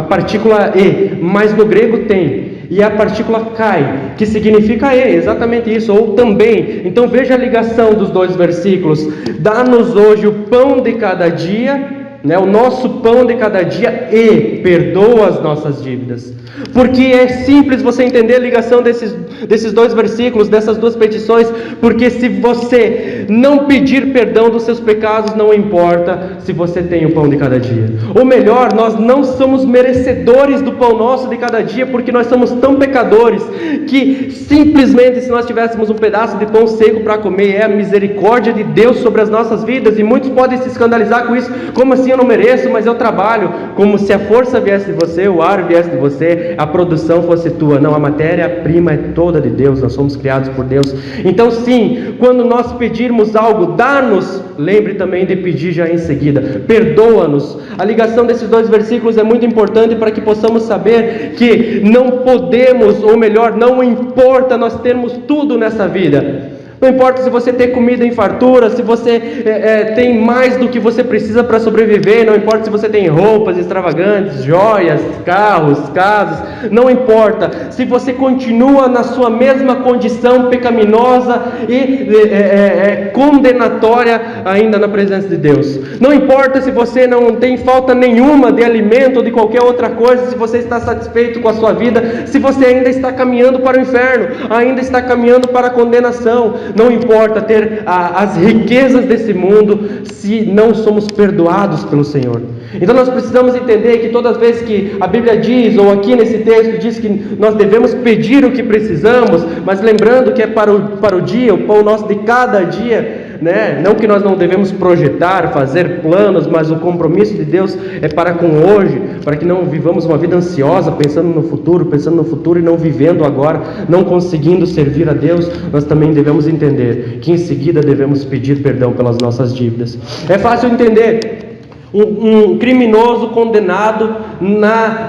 partícula e, mas no grego tem. E a partícula kai, que significa exatamente isso, ou também. Então veja a ligação dos dois versículos: dá-nos hoje o pão de cada dia, né, o nosso pão de cada dia, e perdoa as nossas dívidas. Porque é simples você entender a ligação desses dois versículos, dessas duas petições, porque se você não pedir perdão dos seus pecados, não importa se você tem o pão de cada dia. Ou melhor, nós não somos merecedores do pão nosso de cada dia, porque nós somos tão pecadores, que simplesmente se nós tivéssemos um pedaço de pão seco para comer, é a misericórdia de Deus sobre as nossas vidas. E muitos podem se escandalizar com isso: como assim eu não mereço, mas eu trabalho? Como se a força viesse de você, o ar viesse de você, a produção fosse tua. Não, a matéria-prima é toda de Deus, nós somos criados por Deus. Então sim, quando nós pedirmos algo, dá-nos, lembre também de pedir já em seguida: perdoa-nos. A ligação desses dois versículos é muito importante para que possamos saber que não podemos, ou melhor, não importa nós termos tudo nessa vida. Não importa se você tem comida em fartura, se você tem mais do que você precisa para sobreviver, não importa se você tem roupas extravagantes, joias, carros, casas, não importa se você continua na sua mesma condição pecaminosa e condenatória ainda na presença de Deus. Não importa se você não tem falta nenhuma de alimento ou de qualquer outra coisa, se você está satisfeito com a sua vida, se você ainda está caminhando para o inferno, ainda está caminhando para a condenação. não importa ter as riquezas desse mundo, se não somos perdoados pelo Senhor. Então nós precisamos entender que todas as vezes que a Bíblia diz, ou aqui nesse texto diz que nós devemos pedir o que precisamos, mas lembrando que é para o dia, o pão nosso de cada dia, né? Não que nós não devemos projetar, fazer planos, mas o compromisso de Deus é para com hoje, para que não vivamos uma vida ansiosa, pensando no futuro e não vivendo agora, não conseguindo servir a Deus. Nós também devemos entender que em seguida devemos pedir perdão pelas nossas dívidas. É fácil entender. Um criminoso condenado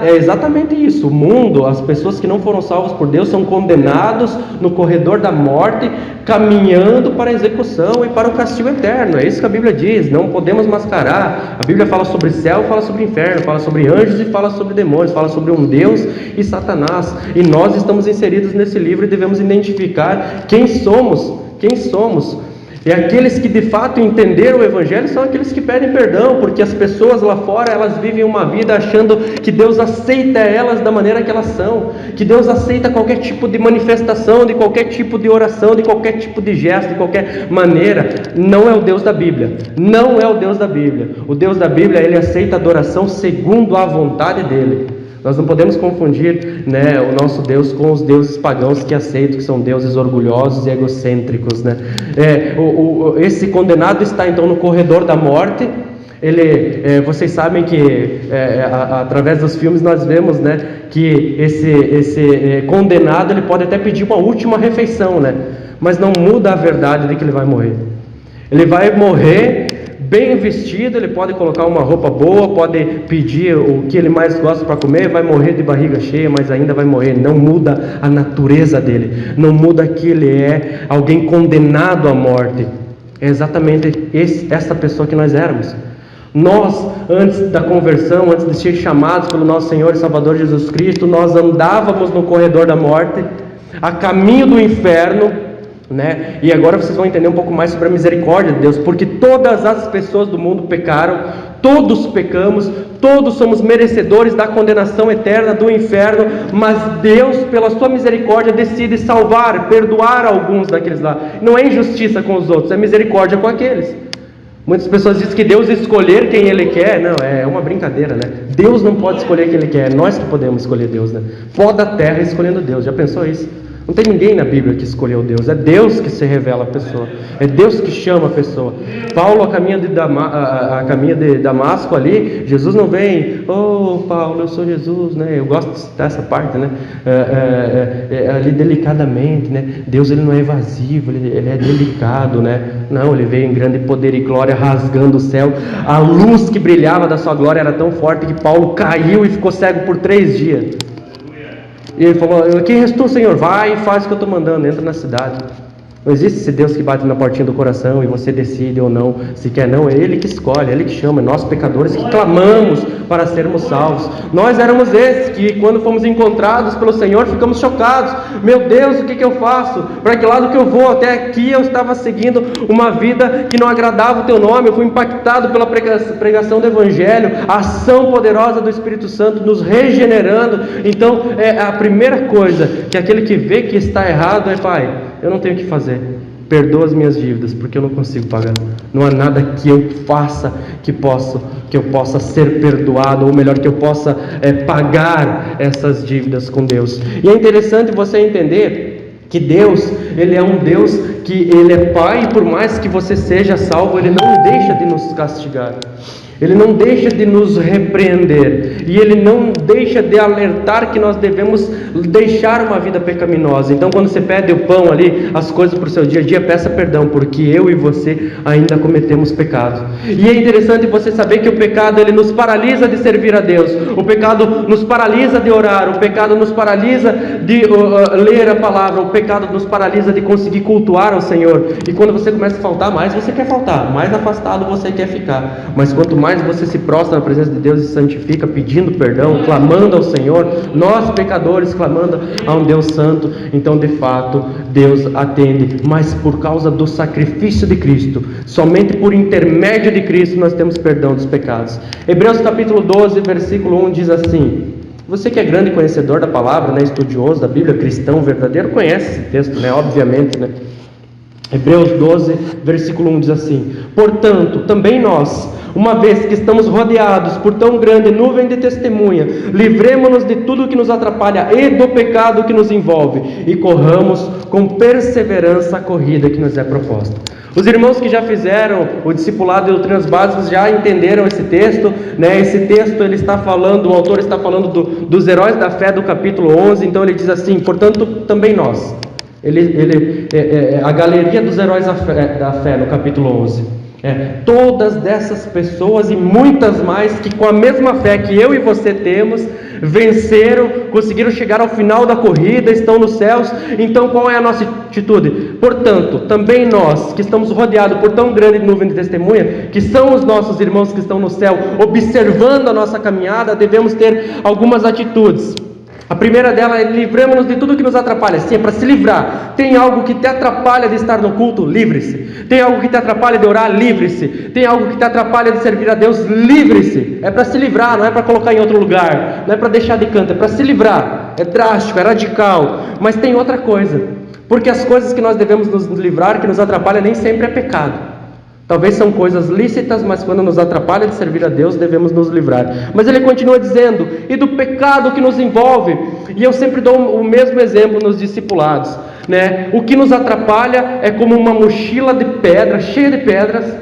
é exatamente isso. O mundo, as pessoas que não foram salvas por Deus são condenados no corredor da morte, caminhando para a execução e para o castigo eterno. É isso que a Bíblia diz. Não podemos mascarar. A Bíblia fala sobre céu, fala sobre inferno, fala sobre anjos e fala sobre demônios, fala sobre um Deus e Satanás. E nós estamos inseridos nesse livro e devemos identificar quem somos. E aqueles que de fato entenderam o Evangelho são aqueles que pedem perdão, porque as pessoas lá fora, elas vivem uma vida achando que Deus aceita elas da maneira que elas são, que Deus aceita qualquer tipo de manifestação, de qualquer tipo de oração, de qualquer tipo de gesto, de qualquer maneira. Não é o Deus da Bíblia, não é o Deus da Bíblia. O Deus da Bíblia, Ele aceita adoração segundo a vontade dEle. Nós não podemos confundir, né, o nosso Deus com os deuses pagãos que aceitam, que são deuses orgulhosos e egocêntricos, né? Esse condenado está então no corredor da morte. Vocês sabem que através dos filmes nós vemos, né, que esse condenado ele pode até pedir uma última refeição, né? Mas não muda a verdade de que ele vai morrer. Ele vai morrer bem vestido, ele pode colocar uma roupa boa, pode pedir o que ele mais gosta para comer, vai morrer de barriga cheia, mas ainda vai morrer. Não muda a natureza dele, não muda que ele é alguém condenado à morte. É exatamente essa pessoa que nós éramos. Nós, antes da conversão, antes de ser chamados pelo nosso Senhor e Salvador Jesus Cristo, nós andávamos no corredor da morte, a caminho do inferno, né? E agora vocês vão entender um pouco mais sobre a misericórdia de Deus, porque todas as pessoas do mundo pecaram, todos pecamos, todos somos merecedores da condenação eterna do inferno, mas Deus, pela sua misericórdia, decide salvar, perdoar alguns daqueles lá. Não é injustiça com os outros, é misericórdia com aqueles. Muitas pessoas dizem que Deus escolher quem Ele quer. Não, é uma brincadeira, né? Deus não pode escolher quem Ele quer, é nós que podemos escolher Deus, né? Pó da terra escolhendo Deus, já pensou isso? Não tem ninguém na Bíblia que escolheu Deus, é Deus que se revela a pessoa, é Deus que chama a pessoa. Paulo, a caminho de Damasco ali, Jesus não vem, oh Paulo, eu sou Jesus, né? Eu gosto de citar essa parte, né? Ali delicadamente, né? Deus, ele não é evasivo, ele é delicado, né? Não, ele veio em grande poder e glória, rasgando o céu. A luz que brilhava da sua glória era tão forte que Paulo caiu e ficou cego por 3 dias. E ele falou, quem restou, Senhor? Vai e faz o que eu estou mandando, entra na cidade. Não existe esse Deus que bate na portinha do coração e você decide ou não, se quer não, é Ele que escolhe, é Ele que chama, nós pecadores que clamamos para sermos salvos. Nós éramos esses que quando fomos encontrados pelo Senhor ficamos chocados. Meu Deus, o que eu faço? Para que lado que eu vou? Até aqui eu estava seguindo uma vida que não agradava o Teu nome, eu fui impactado pela pregação do Evangelho, a ação poderosa do Espírito Santo nos regenerando. Então a primeira coisa que aquele que vê que está errado é, Pai, eu não tenho o que fazer, perdoa as minhas dívidas, porque eu não consigo pagar. Não há nada que eu faça que eu possa ser perdoado, ou melhor, que eu possa pagar essas dívidas com Deus. E é interessante você entender que Deus, Ele é um Deus que Ele é Pai, e por mais que você seja salvo, Ele não deixa de nos castigar. Ele não deixa de nos repreender, e Ele não deixa de alertar que nós devemos deixar uma vida pecaminosa. Então quando você pede o pão ali, as coisas para o seu dia a dia, peça perdão, porque eu e você ainda cometemos pecado. E é interessante você saber que o pecado, ele nos paralisa de servir a Deus, o pecado nos paralisa de orar, o pecado nos paralisa de ler a palavra, o pecado nos paralisa de conseguir cultuar ao Senhor. E quando você começa a faltar, mais você quer faltar, mais afastado você quer ficar. Mas quanto mais você se prostra na presença de Deus e se santifica, pedindo perdão, clamando ao Senhor, nós pecadores clamando a um Deus santo, então de fato Deus atende. Mas por causa do sacrifício de Cristo, somente por intermédio de Cristo nós temos perdão dos pecados. Hebreus capítulo 12, versículo 1 diz assim: você que é grande conhecedor da palavra, né, estudioso da Bíblia, cristão verdadeiro, conhece esse texto, né, obviamente, né? Hebreus 12, versículo 1 diz assim: portanto, também nós, uma vez que estamos rodeados por tão grande nuvem de testemunha, livremo-nos de tudo que nos atrapalha e do pecado que nos envolve, e corramos com perseverança a corrida que nos é proposta. Os irmãos que já fizeram o discipulado e doutrinas básicas já entenderam esse texto, né? Esse texto ele está falando, o autor está falando dos heróis da fé do capítulo 11, então ele diz assim: portanto, também nós. A galeria dos heróis da fé no capítulo 11. Todas dessas pessoas e muitas mais que com a mesma fé que eu e você temos, venceram, conseguiram chegar ao final da corrida, estão nos céus. Então qual é a nossa atitude? Portanto, também nós que estamos rodeados por tão grande nuvem de testemunha, que são os nossos irmãos que estão no céu, observando a nossa caminhada, devemos ter algumas atitudes. A primeira dela é: livremos-nos de tudo que nos atrapalha. Sim, é para se livrar. Tem algo que te atrapalha de estar no culto? Livre-se. Tem algo que te atrapalha de orar? Livre-se. Tem algo que te atrapalha de servir a Deus? Livre-se. É para se livrar, não é para colocar em outro lugar, não é para deixar de canto, é para se livrar. É drástico, é radical. Mas tem outra coisa, porque as coisas que nós devemos nos livrar, que nos atrapalham, nem sempre é pecado. Talvez são coisas lícitas, mas quando nos atrapalha de servir a Deus, devemos nos livrar. Mas ele continua dizendo: e do pecado que nos envolve. E eu sempre dou o mesmo exemplo nos discipulados, né? O que nos atrapalha é como uma mochila de pedra, cheia de pedras,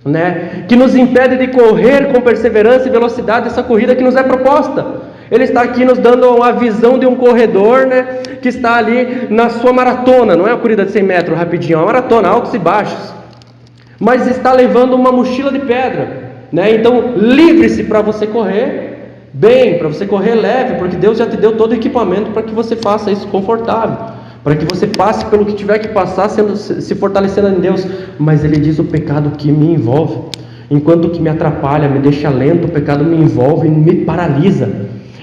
né? Que nos impede de correr com perseverança e velocidade essa corrida que nos é proposta. Ele está aqui nos dando uma visão de um corredor, né? Que está ali na sua maratona. Não é uma corrida de 100 metros rapidinho, é uma maratona, altos e baixos. Mas está levando uma mochila de pedra, né? Então livre-se para você correr bem, para você correr leve, porque Deus já te deu todo o equipamento para que você faça isso confortável, para que você passe pelo que tiver que passar, se fortalecendo em Deus. Mas ele diz: o pecado que me envolve, enquanto que me atrapalha, me deixa lento, o pecado me envolve e me paralisa.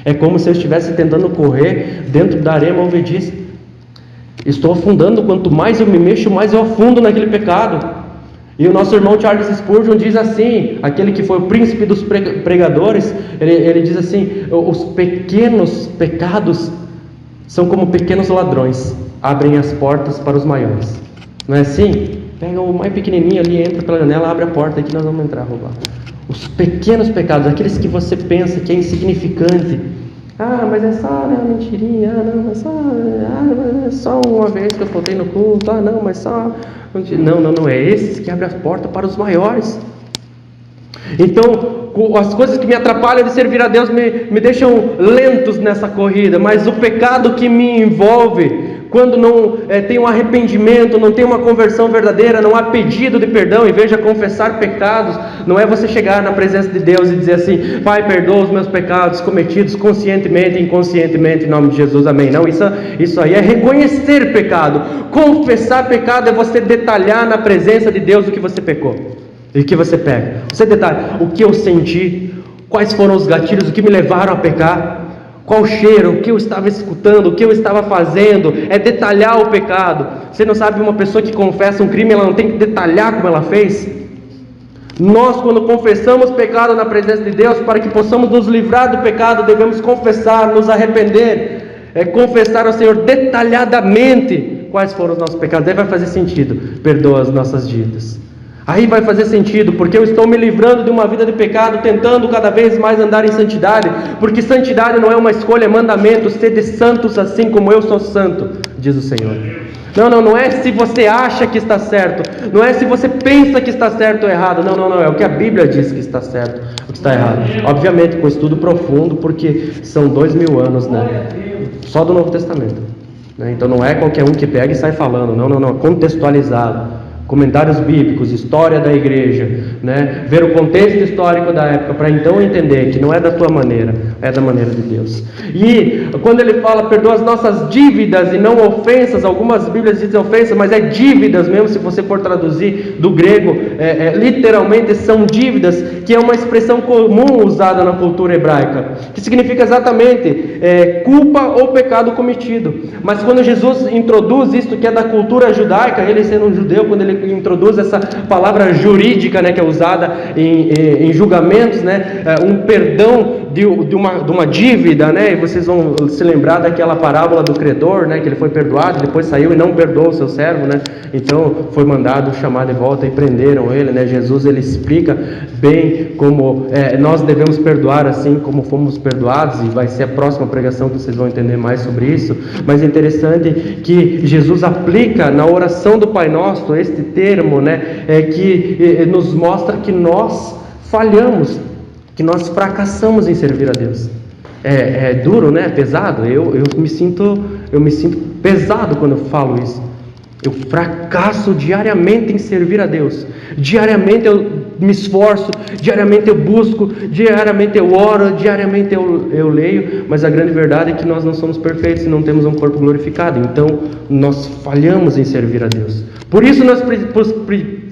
É como se eu estivesse tentando correr dentro da areia movediça. Estou afundando, quanto mais eu me mexo, mais eu afundo naquele pecado. E o nosso irmão Charles Spurgeon diz assim, aquele que foi o príncipe dos pregadores, ele diz assim: os pequenos pecados são como pequenos ladrões, abrem as portas para os maiores. Não é assim? Pega o mais pequenininho ali, entra pela janela, abre a porta, aqui nós vamos entrar, roubar. Os pequenos pecados, aqueles que você pensa que é insignificante. Mas é só uma mentirinha, mas é só uma vez que eu faltei no culto, mas só... Não, é esses que abrem as portas para os maiores. Então, as coisas que me atrapalham de servir a Deus me deixam lentos nessa corrida, mas o pecado que me envolve, quando não tem um arrependimento, não tem uma conversão verdadeira, não há pedido de perdão, em vez de confessar pecados, não é você chegar na presença de Deus e dizer assim: Pai, perdoa os meus pecados cometidos conscientemente e inconscientemente, em nome de Jesus, amém. Não, isso aí é reconhecer pecado. Confessar pecado é você detalhar na presença de Deus o que você pecou e o que você pega. Você detalha: o que eu senti, quais foram os gatilhos, o que me levaram a pecar, qual cheiro, o que eu estava escutando, o que eu estava fazendo. É detalhar o pecado. Você não sabe, uma pessoa que confessa um crime, ela não tem que detalhar como ela fez? Nós, quando confessamos pecado na presença de Deus, para que possamos nos livrar do pecado, devemos confessar, nos arrepender, confessar ao Senhor detalhadamente quais foram os nossos pecados. Daí vai fazer sentido: perdoa as nossas dívidas. Aí vai fazer sentido, porque eu estou me livrando de uma vida de pecado, tentando cada vez mais andar em santidade, porque santidade não é uma escolha, é mandamento: sede santos assim como eu sou santo, diz o Senhor. Não é se você acha que está certo, não é se você pensa que está certo ou errado, não, é o que a Bíblia diz que está certo, o que está errado. Obviamente com estudo profundo, porque são 2000 anos, né? Só do Novo Testamento, né? Então não é qualquer um que pega e sai falando, não, é contextualizado. Comentários bíblicos, história da igreja, né? Ver o contexto histórico da época, para então entender que não é da tua maneira, é da maneira de Deus. E quando ele fala perdoa as nossas dívidas e não ofensas, algumas bíblias dizem ofensas, mas é dívidas mesmo, se você for traduzir do grego, literalmente são dívidas, que é uma expressão comum usada na cultura hebraica, que significa exatamente culpa ou pecado cometido. Mas quando Jesus introduz isto que é da cultura judaica, ele sendo um judeu, quando ele introduz essa palavra jurídica, né, que é usada em julgamentos, né, um perdão de uma dívida, né? E vocês vão se lembrar daquela parábola do credor, né? Que ele foi perdoado, depois saiu e não perdoou o seu servo, né? Então foi mandado chamar de volta e prenderam ele, né? Jesus, ele explica bem como nós devemos perdoar assim como fomos perdoados, e vai ser a próxima pregação que vocês vão entender mais sobre isso. Mas é interessante que Jesus aplica na oração do Pai Nosso este termo, né? Que nos mostra que nós falhamos, que nós fracassamos em servir a Deus. É duro, né? É pesado. Eu me sinto pesado quando eu falo isso. Eu fracasso diariamente em servir a Deus. Diariamente eu me esforço, diariamente eu busco, diariamente eu oro, diariamente eu leio, mas a grande verdade é que nós não somos perfeitos e não temos um corpo glorificado. Então nós falhamos em servir a Deus. Por isso nós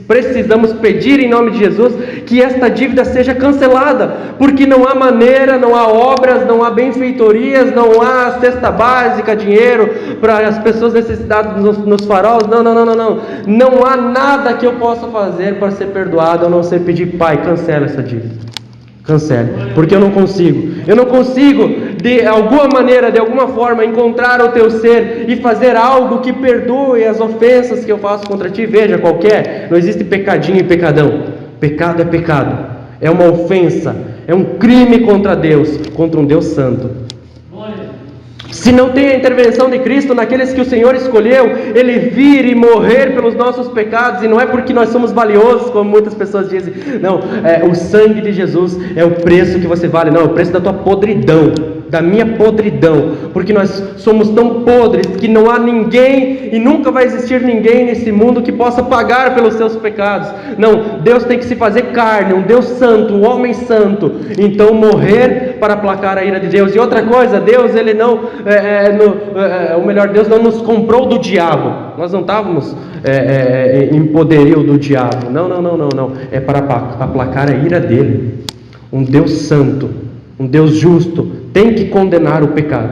precisamos pedir em nome de Jesus que esta dívida seja cancelada, porque não há maneira, não há obras, não há benfeitorias, não há cesta básica, dinheiro para as pessoas necessitadas nos faróis. Não há nada que eu possa fazer para ser perdoado, a não ser pedir: Pai, cancela essa dívida. Cancele, porque eu não consigo de alguma maneira, de alguma forma, encontrar o teu ser e fazer algo que perdoe as ofensas que eu faço contra ti. Veja, não existe pecadinho e pecadão. Pecado é pecado, é uma ofensa, é um crime contra Deus, contra um Deus santo. Se não tem a intervenção de Cristo naqueles que o Senhor escolheu, Ele vir e morrer pelos nossos pecados, e não é porque nós somos valiosos, como muitas pessoas dizem, não, o sangue de Jesus é o preço que você vale, não, é o preço da tua podridão, da minha podridão, porque nós somos tão podres que não há ninguém e nunca vai existir ninguém nesse mundo que possa pagar pelos seus pecados. Não, Deus tem que se fazer carne, um Deus santo, um homem santo, então morrer para aplacar a ira de Deus. E outra coisa, Deus, Ele não, Deus não nos comprou do diabo, nós não estávamos em poderio do diabo, não, é para aplacar a ira dele. Um Deus santo, um Deus justo, tem que condenar o pecado.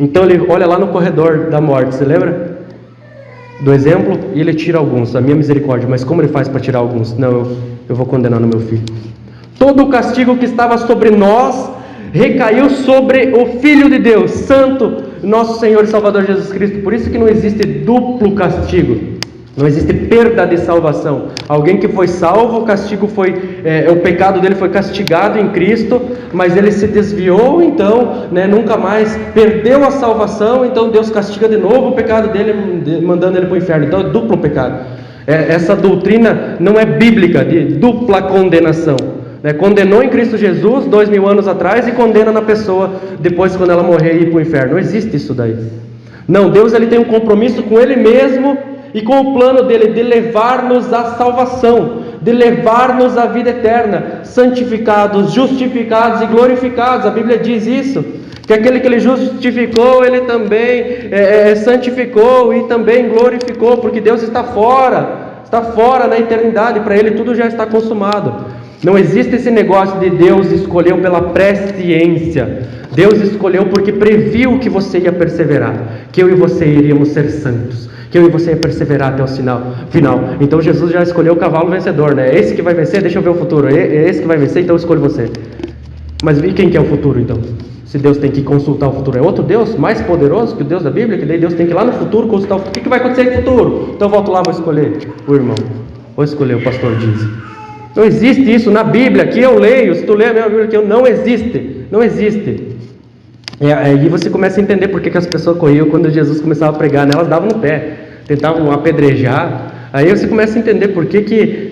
Então ele olha lá no corredor da morte, você lembra do exemplo? E ele tira alguns, a minha misericórdia. Mas como ele faz para tirar alguns? Não, eu vou condenar no meu filho. Todo o castigo que estava sobre nós recaiu sobre o Filho de Deus, santo, nosso Senhor e Salvador Jesus Cristo. Por isso que não existe duplo castigo, não existe perda de salvação. Alguém que foi salvo, o castigo foi, o pecado dele foi castigado em Cristo, mas ele se desviou, então, nunca mais perdeu a salvação, então Deus castiga de novo o pecado dele, mandando ele para o inferno. Então é duplo pecado. Essa doutrina não é bíblica, de dupla condenação. Condenou em Cristo Jesus 2000 anos atrás e condena na pessoa depois, quando ela morrer, e ir para o inferno. Não existe isso daí. Não, Deus, ele tem um compromisso com Ele mesmo e com o plano dele de levar-nos à salvação, de levar-nos à vida eterna, santificados, justificados e glorificados. A Bíblia diz isso, que aquele que Ele justificou, Ele também santificou e também glorificou, porque Deus está fora na eternidade, para Ele tudo já está consumado. Não existe esse negócio de Deus escolheu pela presciência. Deus escolheu porque previu que você ia perseverar, que eu e você iríamos ser santos, que eu e você ia perseverar até o final. Então Jesus já escolheu o cavalo vencedor, né? Esse que vai vencer, deixa eu ver o futuro. É esse que vai vencer, então eu escolho você. Mas e quem que é o futuro então? Se Deus tem que consultar o futuro, é outro Deus mais poderoso que o Deus da Bíblia, que daí Deus tem que ir lá no futuro consultar o futuro. O que vai acontecer no futuro? Então eu volto lá, vou escolher o irmão, vou escolher o pastor diz. Não existe isso na Bíblia, que eu leio. Se tu ler a minha Bíblia, que eu não existe. Aí você começa a entender por que as pessoas corriam quando Jesus começava a pregar, né? Elas davam no pé, tentavam apedrejar. Aí você começa a entender por que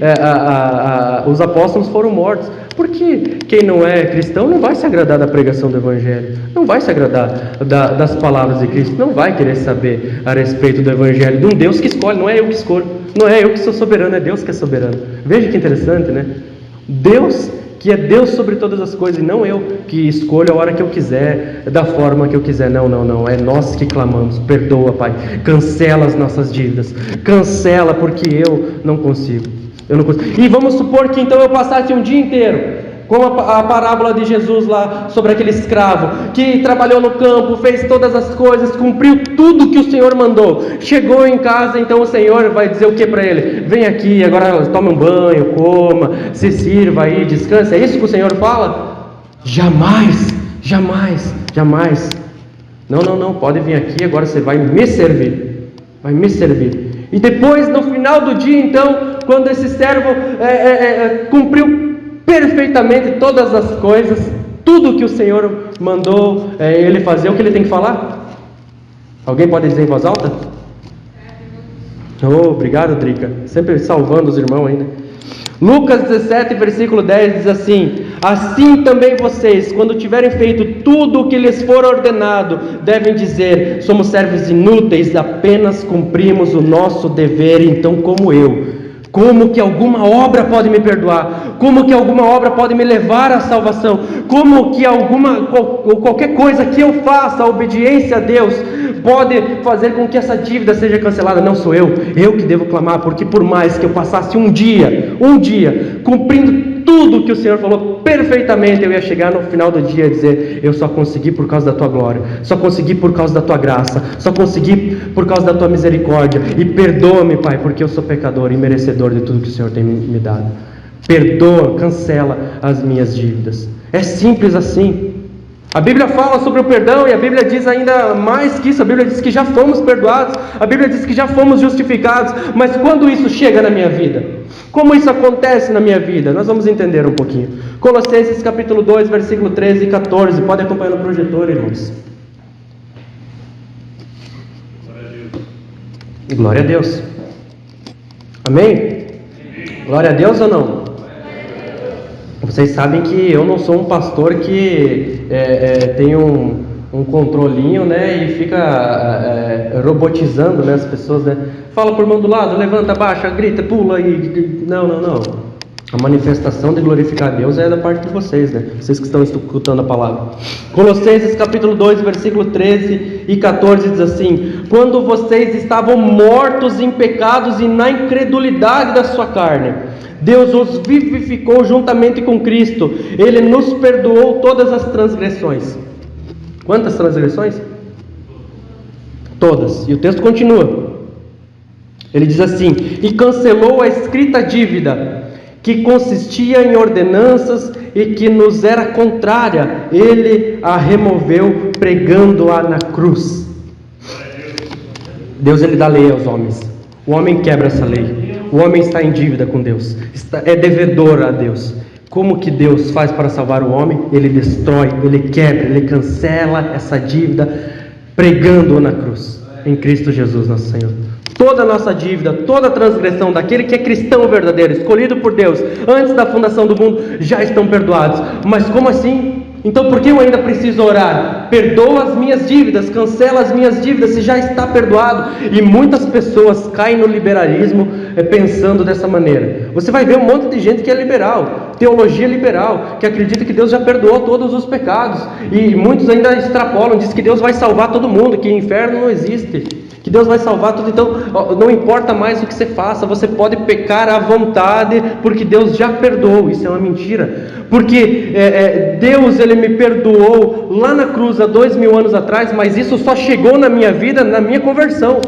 os apóstolos foram mortos. Porque quem não é cristão não vai se agradar da pregação do Evangelho, não vai se agradar das palavras de Cristo, não vai querer saber a respeito do Evangelho, de um Deus que escolhe. Não é eu que escolho, não é eu que sou soberano, é Deus que é soberano. Veja que interessante, né? Deus, que é Deus sobre todas as coisas, e não eu que escolho a hora que eu quiser, da forma que eu quiser. Não, é nós que clamamos: perdoa, Pai, cancela as nossas dívidas, cancela, porque eu não consigo. E vamos supor que então eu passasse um dia inteiro, como a parábola de Jesus lá, sobre aquele escravo, que trabalhou no campo, fez todas as coisas, cumpriu tudo que o Senhor mandou. Chegou em casa, então o Senhor vai dizer o que para ele? Vem aqui, agora tome um banho, coma, se sirva aí, descanse. É isso que o Senhor fala? Jamais, jamais, jamais. Não, pode vir aqui, agora você vai me servir. Vai me servir. E depois, no final do dia, então, quando esse servo cumpriu perfeitamente todas as coisas, tudo que o Senhor mandou ele fazer, o que ele tem que falar? Alguém pode dizer em voz alta? Oh, obrigado, Drica. Sempre salvando os irmãos ainda. Lucas 17, versículo 10 diz assim: assim também vocês, quando tiverem feito tudo o que lhes for ordenado, devem dizer: somos servos inúteis, apenas cumprimos o nosso dever. Então, como que alguma obra pode me perdoar? Como que alguma obra pode me levar à salvação? Como que qualquer coisa que eu faça, a obediência a Deus, pode fazer com que essa dívida seja cancelada? Não sou eu que devo clamar, porque por mais que eu passasse um dia, cumprindo tudo que o Senhor falou perfeitamente, eu ia chegar no final do dia e dizer: eu só consegui por causa da tua glória, só consegui por causa da tua graça, só consegui por causa da tua misericórdia, e perdoa-me, Pai, porque eu sou pecador e merecedor de tudo que o Senhor tem me dado. Perdoa, cancela as minhas dívidas. É simples assim. A Bíblia fala sobre o perdão, e a Bíblia diz ainda mais que isso. A Bíblia diz que já fomos perdoados, a Bíblia diz que já fomos justificados. Mas quando isso chega na minha vida? Como isso acontece na minha vida? Nós vamos entender um pouquinho. Colossenses capítulo 2, versículo 13 e 14. Pode acompanhar no projetor, irmãos. Glória a Deus. Amém? Glória a Deus ou não? Vocês sabem que eu não sou um pastor que tem um controlinho, né, e fica robotizando, né, as pessoas, né? Fala por mão do lado, levanta, baixa, grita, pula e... Não. A manifestação de glorificar a Deus é da parte de vocês, né? Vocês que estão escutando a palavra. Colossenses capítulo 2, versículo 13 e 14 diz assim: quando vocês estavam mortos em pecados e na incredulidade da sua carne, Deus os vivificou juntamente com Cristo. Ele nos perdoou todas as transgressões. Quantas transgressões? Todas. E o texto continua. Ele diz assim: e cancelou a escrita dívida, que consistia em ordenanças e que nos era contrária. Ele a removeu, pregando-a na cruz. Deus, ele dá lei aos homens. O homem quebra essa lei. O homem está em dívida com Deus, é devedor a Deus. Como que Deus faz para salvar o homem? Ele destrói, ele quebra, ele cancela essa dívida, pregando-o na cruz, em Cristo Jesus nosso Senhor. Toda a nossa dívida, toda a transgressão daquele que é cristão verdadeiro, escolhido por Deus, antes da fundação do mundo, já estão perdoados. Mas como assim? Então por que eu ainda preciso orar? Perdoa as minhas dívidas, cancela as minhas dívidas, se já está perdoado. E muitas pessoas caem no liberalismo pensando dessa maneira. Você vai ver um monte de gente que é liberal, teologia liberal, que acredita que Deus já perdoou todos os pecados. E muitos ainda extrapolam, diz que Deus vai salvar todo mundo, que inferno não existe, que Deus vai salvar tudo. Então não importa mais o que você faça, você pode pecar à vontade, porque Deus já perdoou. Isso é uma mentira, porque Deus, ele me perdoou lá na cruz há 2000 anos atrás, mas isso só chegou na minha vida na minha conversão,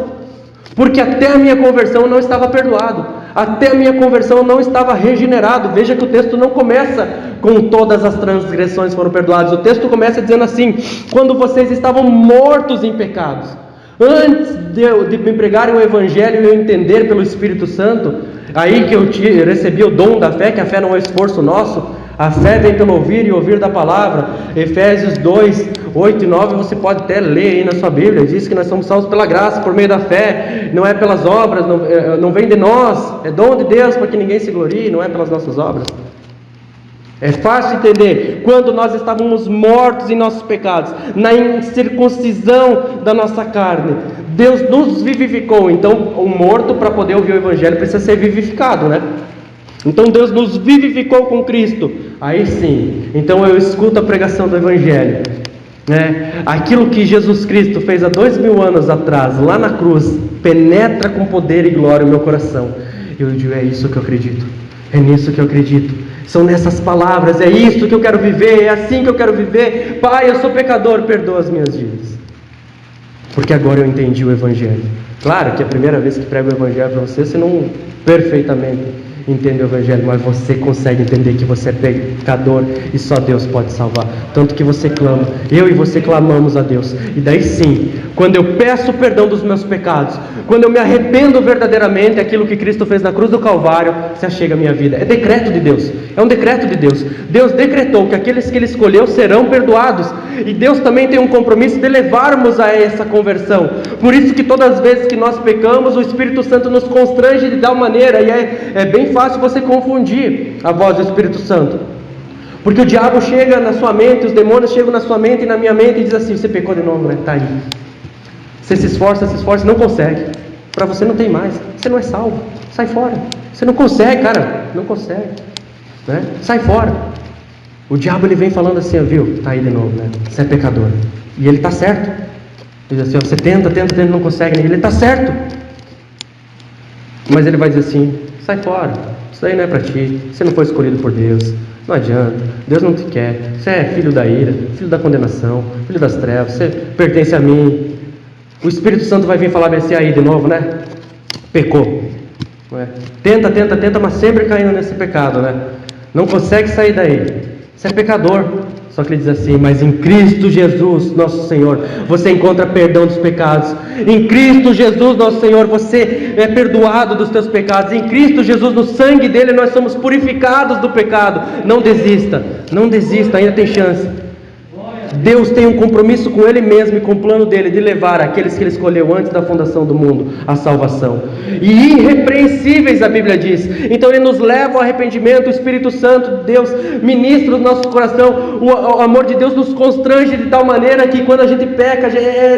porque até a minha conversão eu não estava perdoado, até a minha conversão eu não estava regenerado. Veja que o texto não começa com todas as transgressões foram perdoadas. O texto começa dizendo assim: quando vocês estavam mortos em pecados. Antes de me pregarem o Evangelho e eu entender pelo Espírito Santo, aí que eu recebi o dom da fé, que a fé não é esforço nosso, a fé vem pelo ouvir e ouvir da palavra. Efésios 2, 8 e 9, você pode até ler aí na sua Bíblia, diz que nós somos salvos pela graça, por meio da fé, não é pelas obras, não vem de nós, é dom de Deus para que ninguém se glorie, não é pelas nossas obras. É fácil entender. Quando nós estávamos mortos em nossos pecados, na incircuncisão da nossa carne, Deus nos vivificou. Então o morto, para poder ouvir o Evangelho, precisa ser vivificado, né? Então Deus nos vivificou com Cristo. Aí sim, então eu escuto a pregação do Evangelho, né? Aquilo que Jesus Cristo fez há 2000 anos atrás, lá na cruz, penetra com poder e glória o meu coração. Eu digo: é isso que eu acredito, é nisso que eu acredito, são nessas palavras, é isso que eu quero viver, é assim que eu quero viver. Pai, eu sou pecador, perdoa as minhas dívidas, porque agora eu entendi o Evangelho. Claro que a primeira vez que prego o Evangelho para você não perfeitamente entende o Evangelho, mas você consegue entender que você é pecador e só Deus pode salvar. Tanto que você clama, eu e você clamamos a Deus. E daí sim, quando eu peço perdão dos meus pecados, quando eu me arrependo verdadeiramente, aquilo que Cristo fez na cruz do Calvário, se achega a minha vida. É decreto de Deus, é um decreto de Deus. Deus decretou que aqueles que Ele escolheu serão perdoados. E Deus também tem um compromisso de levarmos a essa conversão. Por isso que todas as vezes que nós pecamos, o Espírito Santo nos constrange de tal maneira, e é bem fácil você confundir a voz do Espírito Santo. Porque o diabo chega na sua mente, os demônios chegam na sua mente e na minha mente e diz assim: você pecou de novo, né? Tá aí. Você se esforça, não consegue. Para você não tem mais. Você não é salvo. Sai fora. Você não consegue, cara. Não consegue. Né? Sai fora. O diabo ele vem falando assim, viu? Tá aí de novo, né? Você é pecador. E ele está certo. Ele diz assim, você tenta, não consegue. Ele está certo. Mas ele vai dizer assim, sai fora. Isso aí não é para ti. Você não foi escolhido por Deus. Não adianta. Deus não te quer. Você é filho da ira, filho da condenação, filho das trevas. Você pertence a mim. O Espírito Santo vai vir falar assim aí de novo, né? Pecou. Não é? Tenta, mas sempre caindo nesse pecado, né? Não consegue sair daí. Você é pecador. Só que ele diz assim, mas em Cristo Jesus, nosso Senhor, você encontra perdão dos pecados. Em Cristo Jesus, nosso Senhor, você é perdoado dos teus pecados. Em Cristo Jesus, no sangue dele, nós somos purificados do pecado. Não desista, ainda tem chance. Deus tem um compromisso com Ele mesmo e com o plano dele de levar aqueles que Ele escolheu antes da fundação do mundo à salvação. E irrepreensíveis, a Bíblia diz. Então Ele nos leva ao arrependimento. O Espírito Santo, Deus, ministra o nosso coração. O amor de Deus nos constrange de tal maneira que quando a gente peca,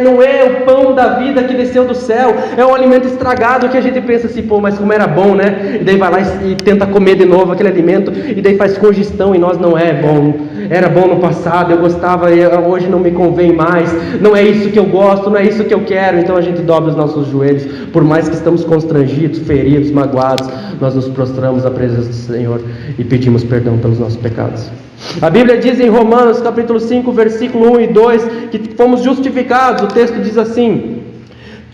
não é o pão da vida que desceu do céu, é um alimento estragado que a gente pensa assim, pô, mas como era bom, né? E daí vai lá e tenta comer de novo aquele alimento, e daí faz congestão em nós. Não é bom. Era bom no passado, eu gostava, hoje não me convém mais, não é isso que eu gosto, não é isso que eu quero. Então a gente dobra os nossos joelhos, por mais que estamos constrangidos, feridos, magoados, nós nos prostramos à presença do Senhor e pedimos perdão pelos nossos pecados. A Bíblia diz em Romanos capítulo 5, versículo 1 e 2, que fomos justificados. O texto diz assim: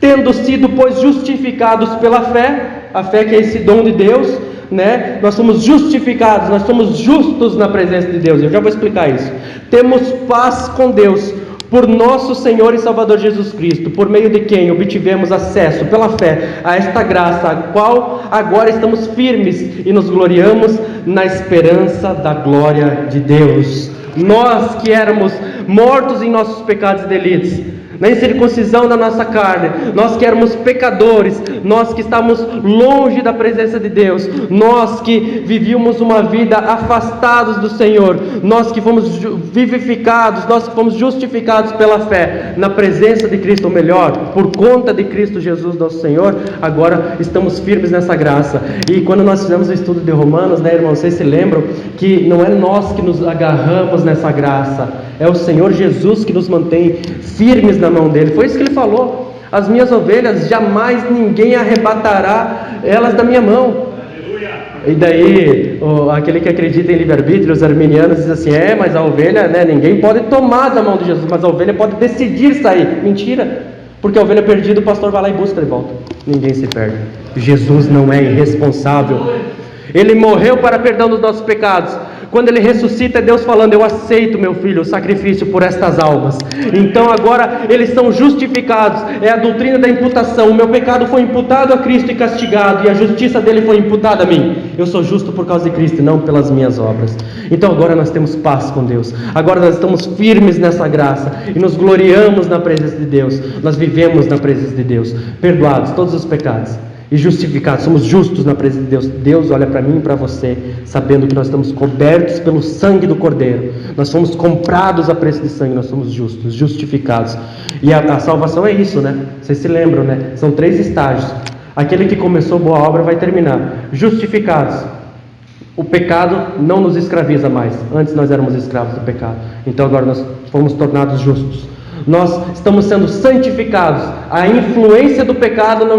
tendo sido, pois, justificados pela fé, a fé que é esse dom de Deus, né? Nós somos justificados, nós somos justos na presença de Deus. Eu já vou explicar isso. Temos paz com Deus por nosso Senhor e Salvador Jesus Cristo, por meio de quem obtivemos acesso pela fé a esta graça, a qual agora estamos firmes e nos gloriamos na esperança da glória de Deus. Nós que éramos mortos em nossos pecados e delitos, na incircuncisão da nossa carne, nós que éramos pecadores, nós que estávamos longe da presença de Deus, nós que vivíamos uma vida afastados do Senhor, nós que fomos vivificados, nós que fomos justificados pela fé na presença de Cristo, ou melhor, por conta de Cristo Jesus nosso Senhor, agora estamos firmes nessa graça. E quando nós fizemos o estudo de Romanos, né, irmãos, vocês se lembram que não é nós que nos agarramos nessa graça, é o Senhor Jesus que nos mantém firmes na mão dele. Foi isso que ele falou: as minhas ovelhas jamais ninguém arrebatará elas da minha mão. Aleluia. E daí aquele que acredita em livre-arbítrio, os arminianos, diz assim, mas a ovelha, né, ninguém pode tomar da mão de Jesus, mas a ovelha pode decidir sair. Mentira, porque a ovelha perdida, o pastor vai lá e busca de volta. Ninguém se perde. Jesus não é irresponsável. Ele morreu para perdão dos nossos pecados. Quando ele ressuscita, é Deus falando: eu aceito, meu filho, o sacrifício por estas almas. Então agora eles são justificados. É a doutrina da imputação. O meu pecado foi imputado a Cristo e castigado, e a justiça dele foi imputada a mim. Eu sou justo por causa de Cristo e não pelas minhas obras. Então agora nós temos paz com Deus. Agora nós estamos firmes nessa graça e nos gloriamos na presença de Deus. Nós vivemos na presença de Deus, perdoados todos os pecados e justificados, somos justos na presença de Deus. Deus olha para mim e para você, sabendo que nós estamos cobertos pelo sangue do Cordeiro. Nós fomos comprados a preço de sangue, nós somos justos, justificados. E a salvação é isso, né? Vocês se lembram, né? São 3 estágios. Aquele que começou boa obra vai terminar. Justificados. O pecado não nos escraviza mais. Antes nós éramos escravos do pecado. Então agora nós fomos tornados justos. Nós estamos sendo santificados. A influência do pecado não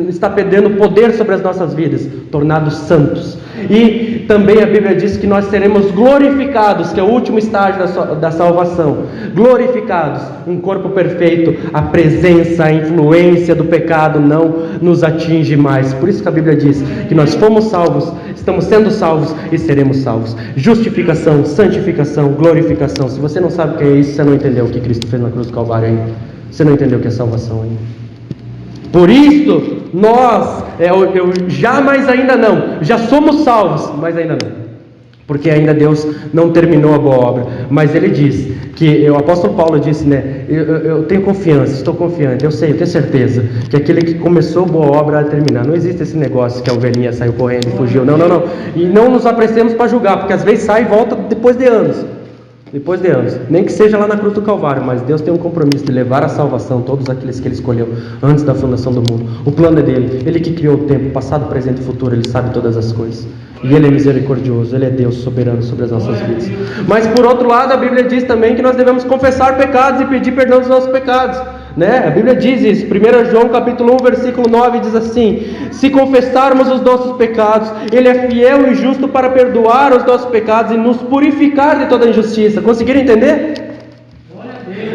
está perdendo poder sobre as nossas vidas, tornados santos. E também a Bíblia diz que nós seremos glorificados, que é o último estágio da salvação. Glorificados, um corpo perfeito, a presença, a influência do pecado não nos atinge mais. Por isso que a Bíblia diz que nós fomos salvos, estamos sendo salvos e seremos salvos. Justificação, santificação, glorificação. Se você não sabe o que é isso, você não entendeu o que Cristo fez na cruz do Calvário ainda. Você não entendeu o que é salvação ainda. Por isso, nós, jamais ainda não, já somos salvos, mas ainda não, porque ainda Deus não terminou a boa obra. Mas Ele diz, que o apóstolo Paulo disse, né, eu tenho confiança, estou confiante, eu tenho certeza, que aquele que começou a boa obra vai terminar. Não existe esse negócio que a ovelhinha saiu correndo e fugiu, não, e não nos apressemos para julgar, porque às vezes sai e volta depois de anos, nem que seja lá na cruz do Calvário, mas Deus tem um compromisso de levar a salvação todos aqueles que Ele escolheu antes da fundação do mundo. O plano é dele, Ele que criou o tempo, passado, presente e futuro, Ele sabe todas as coisas, e Ele é misericordioso, Ele é Deus soberano sobre as nossas vidas. Mas por outro lado, a Bíblia diz também que nós devemos confessar pecados e pedir perdão dos nossos pecados, né? A Bíblia diz isso, 1 João capítulo 1, versículo 9 diz assim: se confessarmos os nossos pecados, Ele é fiel e justo para perdoar os nossos pecados e nos purificar de toda injustiça. Conseguiram entender?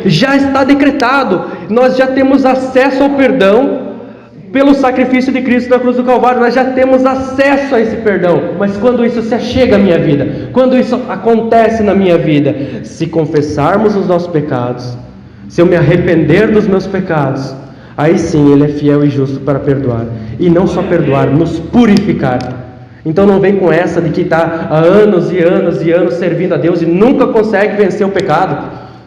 Já está decretado, nós já temos acesso ao perdão pelo sacrifício de Cristo na cruz do Calvário. Nós já temos acesso a esse perdão. Mas quando isso se achega à minha vida, quando isso acontece na minha vida, se confessarmos os nossos pecados, se eu me arrepender dos meus pecados, aí sim Ele é fiel e justo para perdoar, e não só perdoar, nos purificar. Então não vem com essa de que está há anos e anos e anos servindo a Deus e nunca consegue vencer o pecado,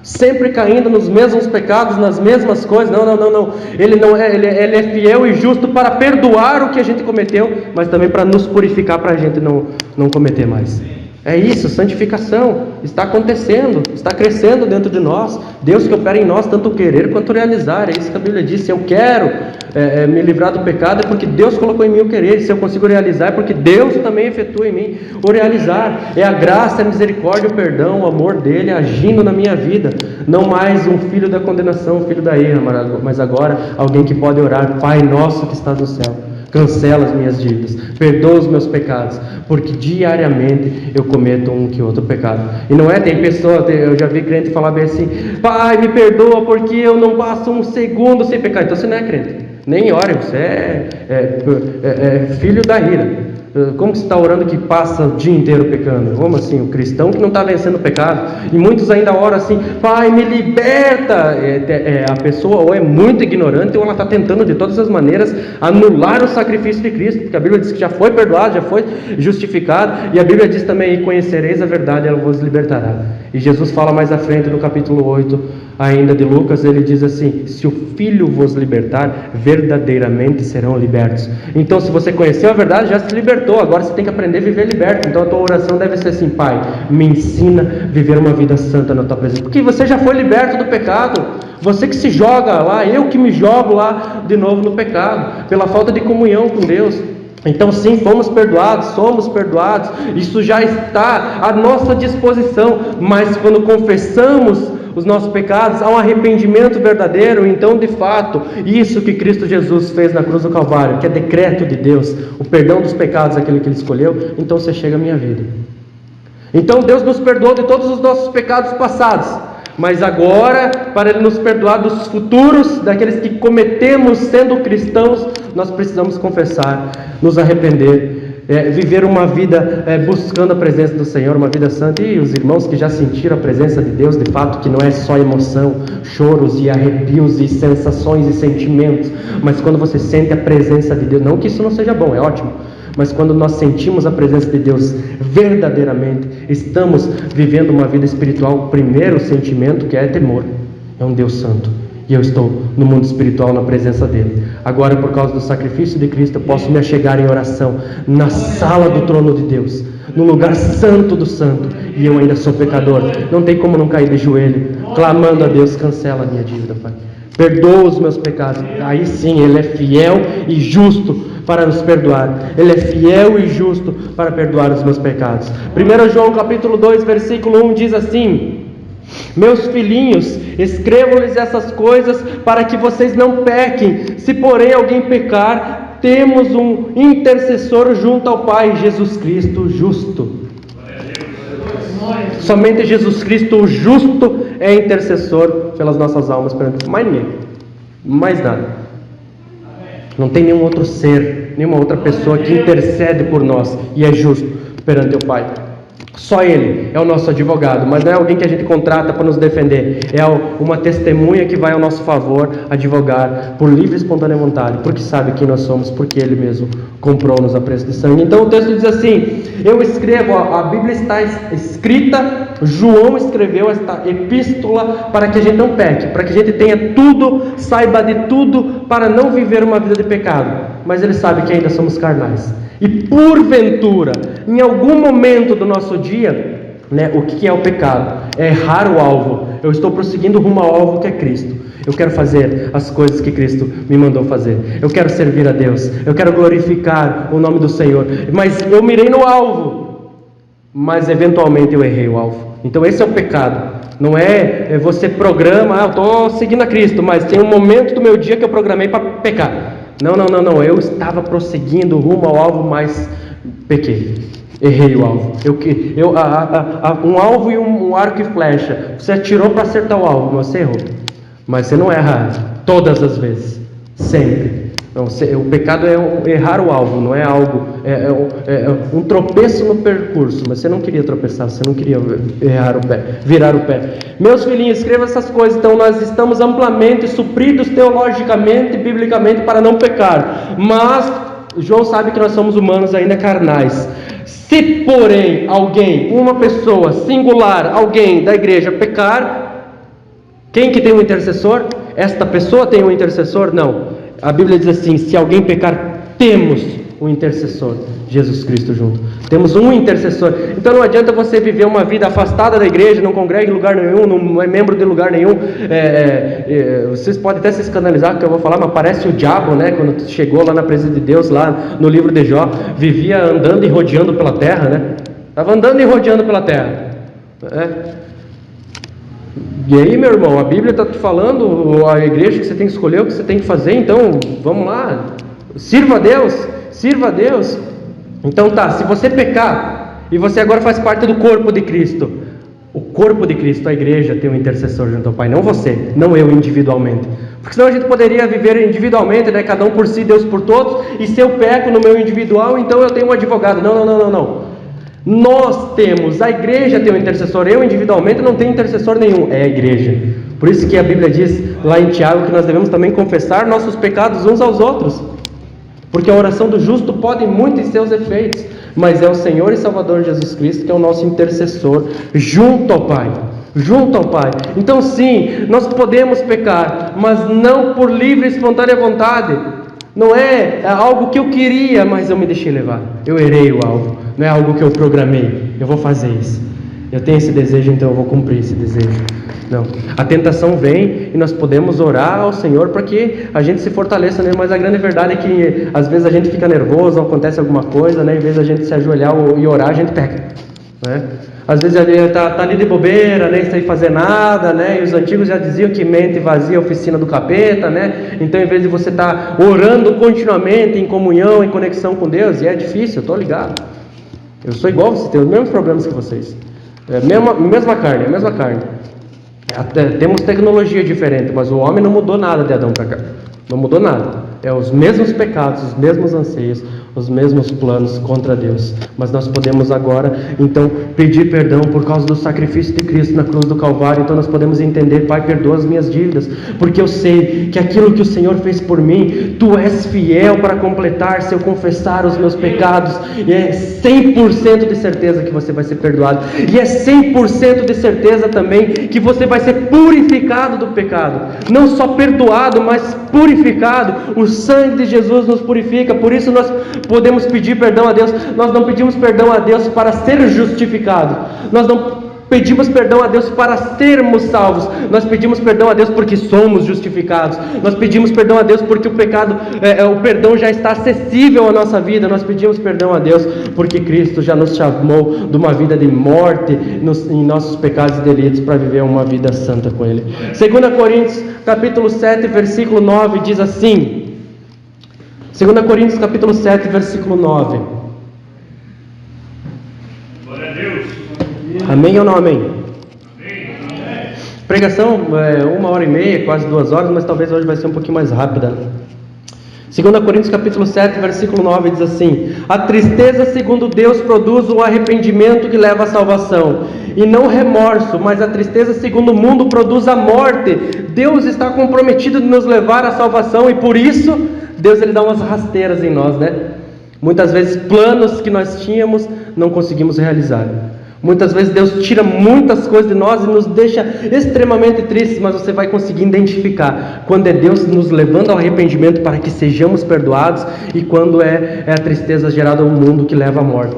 sempre caindo nos mesmos pecados, nas mesmas coisas. Não. Ele é fiel e justo para perdoar o que a gente cometeu, mas também para nos purificar, para a gente não cometer mais. É isso, santificação está acontecendo, está crescendo dentro de nós. Deus que opera em nós tanto querer quanto realizar. É isso que a Bíblia diz. Se eu quero me livrar do pecado, é porque Deus colocou em mim o querer. Se eu consigo realizar, é porque Deus também efetua em mim o realizar. É a graça, a misericórdia, o perdão, o amor dele agindo na minha vida. Não mais um filho da condenação, um filho da ira, mas agora alguém que pode orar: Pai nosso que estás no céu, cancela as minhas dívidas, perdoa os meus pecados, porque diariamente eu cometo um que outro pecado. E não é, tem pessoa, eu já vi crente falar bem assim: Pai, me perdoa porque eu não passo um segundo sem pecar. Então você não é crente, nem ore, você é filho da ira. Como que você está orando que passa o dia inteiro pecando? Como assim? O cristão que não está vencendo o pecado. E muitos ainda oram assim: Pai, me liberta. A pessoa ou é muito ignorante, ou ela está tentando de todas as maneiras anular o sacrifício de Cristo, porque a Bíblia diz que já foi perdoado, já foi justificado. E a Bíblia diz também: e conhecereis a verdade, ela vos libertará. E Jesus fala mais à frente no capítulo 8 ainda de Lucas, ele diz assim: se o Filho vos libertar, verdadeiramente serão libertos. Então, se você conheceu a verdade, já se libertou. Agora você tem que aprender a viver liberto. Então a tua oração deve ser assim: Pai, me ensina a viver uma vida santa na tua presença, porque você já foi liberto do pecado. Você que se joga lá, eu que me jogo lá de novo no pecado, pela falta de comunhão com Deus. Então sim, somos perdoados, isso já está à nossa disposição. Mas quando confessamos os nossos pecados, há um arrependimento verdadeiro. Então, de fato, isso que Cristo Jesus fez na cruz do Calvário, que é decreto de Deus, o perdão dos pecados, aquele que Ele escolheu, então você chega à minha vida. Então Deus nos perdoou de todos os nossos pecados passados, mas agora, para Ele nos perdoar dos futuros, daqueles que cometemos sendo cristãos, nós precisamos confessar, nos arrepender, viver uma vida buscando a presença do Senhor, uma vida santa. E os irmãos que já sentiram a presença de Deus, de fato, que não é só emoção, choros e arrepios e sensações e sentimentos, mas quando você sente a presença de Deus, não que isso não seja bom, é ótimo, mas quando nós sentimos a presença de Deus verdadeiramente, estamos vivendo uma vida espiritual. O primeiro sentimento que é temor, é um Deus santo, e eu estou no mundo espiritual na presença dele. Agora, por causa do sacrifício de Cristo, eu posso me achegar em oração na sala do trono de Deus, no lugar santo do santo, e eu ainda sou pecador. Não tem como não cair de joelho, clamando a Deus: cancela a minha dívida, Pai, perdoa os meus pecados. Aí sim, Ele é fiel e justo para nos perdoar. Ele é fiel e justo para perdoar os meus pecados. 1 João capítulo 2, versículo 1 diz assim: meus filhinhos, escrevo-lhes essas coisas para que vocês não pequem. Se porém alguém pecar, temos um intercessor junto ao Pai, Jesus Cristo justo. Somente Jesus Cristo o justo é intercessor pelas nossas almas perante mais ninguém, mais nada. Não tem nenhum outro ser, nenhuma outra pessoa que intercede por nós e é justo perante o Pai. Só Ele é o nosso advogado, mas não é alguém que a gente contrata para nos defender, é uma testemunha que vai ao nosso favor advogar por livre e espontânea vontade, porque sabe quem nós somos, porque Ele mesmo comprou-nos a preço de sangue. Então o texto diz assim: eu escrevo, a Bíblia está escrita, João escreveu esta epístola para que a gente não peque, para que a gente tenha tudo, saiba de tudo, para não viver uma vida de pecado, mas Ele sabe que ainda somos carnais. E porventura, em algum momento do nosso dia, o que é o pecado? É errar o alvo. Eu estou prosseguindo rumo ao alvo que é Cristo. Eu quero fazer as coisas que Cristo me mandou fazer. Eu quero servir a Deus. Eu quero glorificar o nome do Senhor. Mas eu mirei no alvo. Mas eventualmente eu errei o alvo. Então esse é o pecado. Não é você programa, eu estou seguindo a Cristo, mas tem um momento do meu dia que eu programei para pecar. Não. Eu estava prosseguindo rumo ao alvo, mas pequei. Errei o alvo. Um alvo e um arco e flecha. Você atirou para acertar o alvo, mas você errou. Mas você não erra todas as vezes. Sempre. Não, o pecado é errar o alvo, não é algo, é um tropeço no percurso, mas você não queria tropeçar, você não queria errar o pé, virar o pé. Meus filhinhos, escreva essas coisas. Então nós estamos amplamente supridos teologicamente, biblicamente, para não pecar, mas João sabe que nós somos humanos ainda carnais. Se porém alguém, uma pessoa singular, alguém da igreja pecar, quem que tem um intercessor? Esta pessoa tem um intercessor? Não. A Bíblia diz assim: se alguém pecar, temos um intercessor, Jesus Cristo junto. Temos um intercessor. Então não adianta você viver uma vida afastada da igreja, não congrega em lugar nenhum, não é membro de lugar nenhum. Vocês podem até se escandalizar com o que eu vou falar, mas parece o diabo, quando chegou lá na presença de Deus, lá no livro de Jó, vivia andando e rodeando pela terra, Estava andando e rodeando pela terra. E aí, meu irmão, a Bíblia está te falando, a igreja que você tem que escolher, o que você tem que fazer. Então, vamos lá, sirva a Deus. Então tá, se você pecar, e você agora faz parte do corpo de Cristo, o corpo de Cristo, a igreja, tem um intercessor junto ao Pai, não você, não eu individualmente, porque senão a gente poderia viver individualmente, cada um por si, Deus por todos, e se eu peco no meu individual, então eu tenho um advogado. Não. Nós temos, a igreja tem um intercessor, eu individualmente não tenho intercessor nenhum, é a igreja. Por isso que a Bíblia diz lá em Tiago que nós devemos também confessar nossos pecados uns aos outros, porque a oração do justo pode muito em seus efeitos, mas é o Senhor e Salvador Jesus Cristo que é o nosso intercessor junto ao Pai. Então sim, nós podemos pecar, mas não por livre e espontânea vontade. Não é algo que eu queria, mas eu me deixei levar. Eu errei o alvo. Não é algo que eu programei. Eu vou fazer isso. Eu tenho esse desejo, então eu vou cumprir esse desejo. Não. A tentação vem e nós podemos orar ao Senhor para que a gente se fortaleça, mas a grande verdade é que às vezes a gente fica nervoso, acontece alguma coisa, em vez de a gente se ajoelhar e orar, a gente peca. Às vezes ele está ali de bobeira, sem fazer nada, e os antigos já diziam que mente vazia é a oficina do capeta, Então, em vez de você estar orando continuamente em comunhão, em conexão com Deus, e é difícil, eu estou ligado. Eu sou igual a vocês, tenho os mesmos problemas que vocês. Mesma carne. Temos tecnologia diferente, mas o homem não mudou nada de Adão para cá. Não mudou nada. É os mesmos pecados, os mesmos anseios, os mesmos planos contra Deus. Mas nós podemos agora, então, pedir perdão por causa do sacrifício de Cristo na cruz do Calvário. Então nós podemos entender: Pai, perdoa as minhas dívidas, porque eu sei que aquilo que o Senhor fez por mim, Tu és fiel para completar se eu confessar os meus pecados. E é 100% de certeza que você vai ser perdoado. E é 100% de certeza também que você vai ser purificado do pecado. Não só perdoado, mas purificado. O sangue de Jesus nos purifica. Por isso nós podemos pedir perdão a Deus. Nós não pedimos perdão a Deus para ser justificados. Nós não pedimos perdão a Deus para sermos salvos. Nós pedimos perdão a Deus porque somos justificados. Nós pedimos perdão a Deus porque o perdão já está acessível à nossa vida. Nós pedimos perdão a Deus porque Cristo já nos chamou de uma vida de morte em nossos pecados e delitos para viver uma vida santa com Ele. 2 Coríntios capítulo 7, versículo 9 diz assim: 2 Coríntios capítulo 7, versículo 9. Glória a Deus. Amém ou não amém? Pregação 1h30, quase 2 horas, mas talvez hoje vai ser um pouquinho mais rápida. 2 Coríntios capítulo 7, versículo 9 diz assim: a tristeza segundo Deus produz o arrependimento que leva à salvação, e não remorso, mas a tristeza segundo o mundo produz a morte. Deus está comprometido de nos levar à salvação, e por isso Deus ele dá umas rasteiras em nós, né? Muitas vezes planos que nós tínhamos não conseguimos realizar. Muitas vezes Deus tira muitas coisas de nós e nos deixa extremamente tristes, mas você vai conseguir identificar quando é Deus nos levando ao arrependimento para que sejamos perdoados, e quando é a tristeza gerada ao mundo que leva à morte,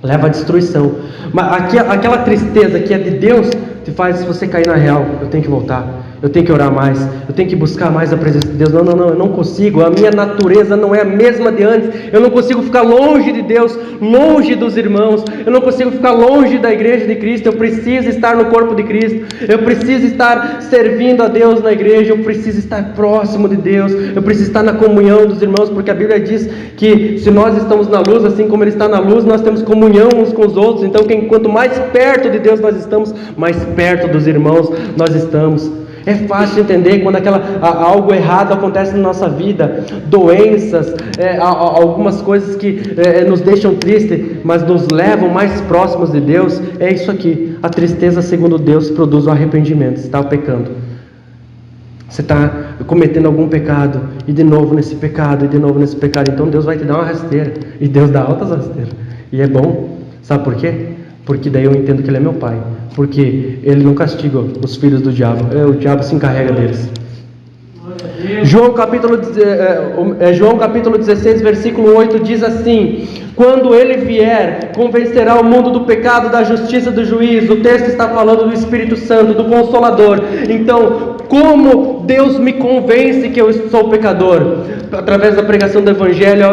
leva à destruição. Mas aquela tristeza que é de Deus te faz você cair na real: eu tenho que voltar, eu tenho que orar mais, eu tenho que buscar mais a presença de Deus. Não, eu não consigo, a minha natureza não é a mesma de antes, eu não consigo ficar longe de Deus, longe dos irmãos, eu não consigo ficar longe da igreja de Cristo, eu preciso estar no corpo de Cristo, eu preciso estar servindo a Deus na igreja, eu preciso estar próximo de Deus, eu preciso estar na comunhão dos irmãos, porque a Bíblia diz que se nós estamos na luz, assim como Ele está na luz, nós temos comunhão uns com os outros. Então quanto mais perto de Deus nós estamos, mais perto dos irmãos nós estamos. É fácil entender quando algo errado acontece na nossa vida, doenças, algumas coisas que nos deixam tristes, mas nos levam mais próximos de Deus. É isso aqui: a tristeza segundo Deus produz o arrependimento. Você está pecando, você está cometendo algum pecado, e de novo nesse pecado, e de novo nesse pecado, então Deus vai te dar uma rasteira, e Deus dá altas rasteiras, e é bom. Sabe por quê? Porque daí eu entendo que Ele é meu Pai, porque Ele não castiga os filhos do diabo, o diabo se encarrega deles. João capítulo 16, versículo 8 diz assim: quando Ele vier, convencerá o mundo do pecado, da justiça, do juízo. O texto está falando do Espírito Santo, do Consolador. Então, como Deus me convence que eu sou pecador? Através da pregação do Evangelho,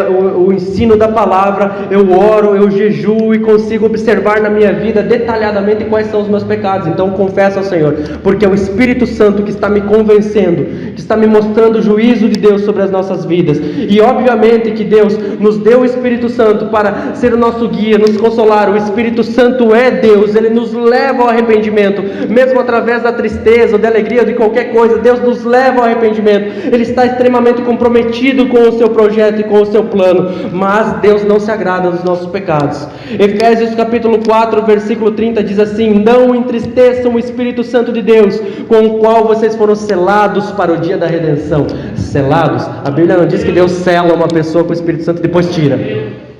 o ensino da palavra, eu oro, eu jejuo e consigo observar na minha vida detalhadamente quais são os meus pecados. Então confesso ao Senhor, porque é o Espírito Santo que está me convencendo, que está me mostrando o juízo de Deus sobre as nossas vidas. E obviamente que Deus nos deu o Espírito Santo para ser o nosso guia, nos consolar. O Espírito Santo é Deus, Ele nos leva ao arrependimento, mesmo através da tristeza ou da alegria ou de qualquer coisa. Deus nos leva ao arrependimento. Ele está extremamente comprometido com o seu projeto e com o seu plano, mas Deus não se agrada dos nossos pecados. Efésios capítulo 4, versículo 30 diz assim: não entristeçam o Espírito Santo de Deus, com o qual vocês foram selados para o dia da redenção. Selados, a Bíblia não diz que Deus sela uma pessoa com o Espírito Santo e depois tira,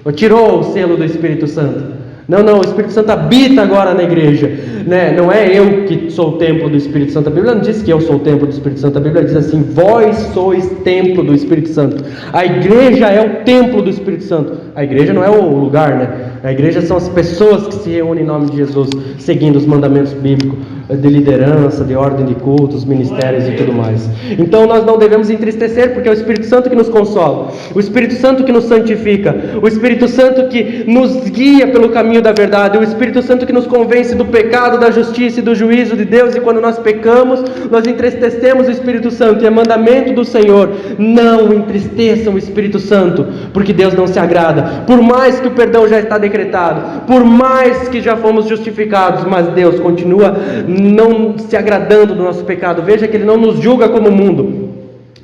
ou tirou o selo do Espírito Santo. Não, o Espírito Santo habita agora na igreja, né? Não é eu que sou o templo do Espírito Santo. A Bíblia não diz que eu sou o templo do Espírito Santo. A Bíblia diz assim: vós sois templo do Espírito Santo. A igreja é o templo do Espírito Santo. A igreja não é o lugar, né? A igreja são as pessoas que se reúnem em nome de Jesus, seguindo os mandamentos bíblicos de liderança, de ordem de cultos, ministérios e tudo mais. Então nós não devemos entristecer, porque é o Espírito Santo que nos consola, o Espírito Santo que nos santifica, o Espírito Santo que nos guia pelo caminho da verdade, o Espírito Santo que nos convence do pecado, da justiça e do juízo de Deus. E quando nós pecamos, nós entristecemos o Espírito Santo. E é mandamento do Senhor: não entristeçam o Espírito Santo, porque Deus não se agrada. Por mais que o perdão já está decretado, por mais que já fomos justificados, mas Deus continua não se agradando do nosso pecado. Veja que Ele não nos julga como o mundo.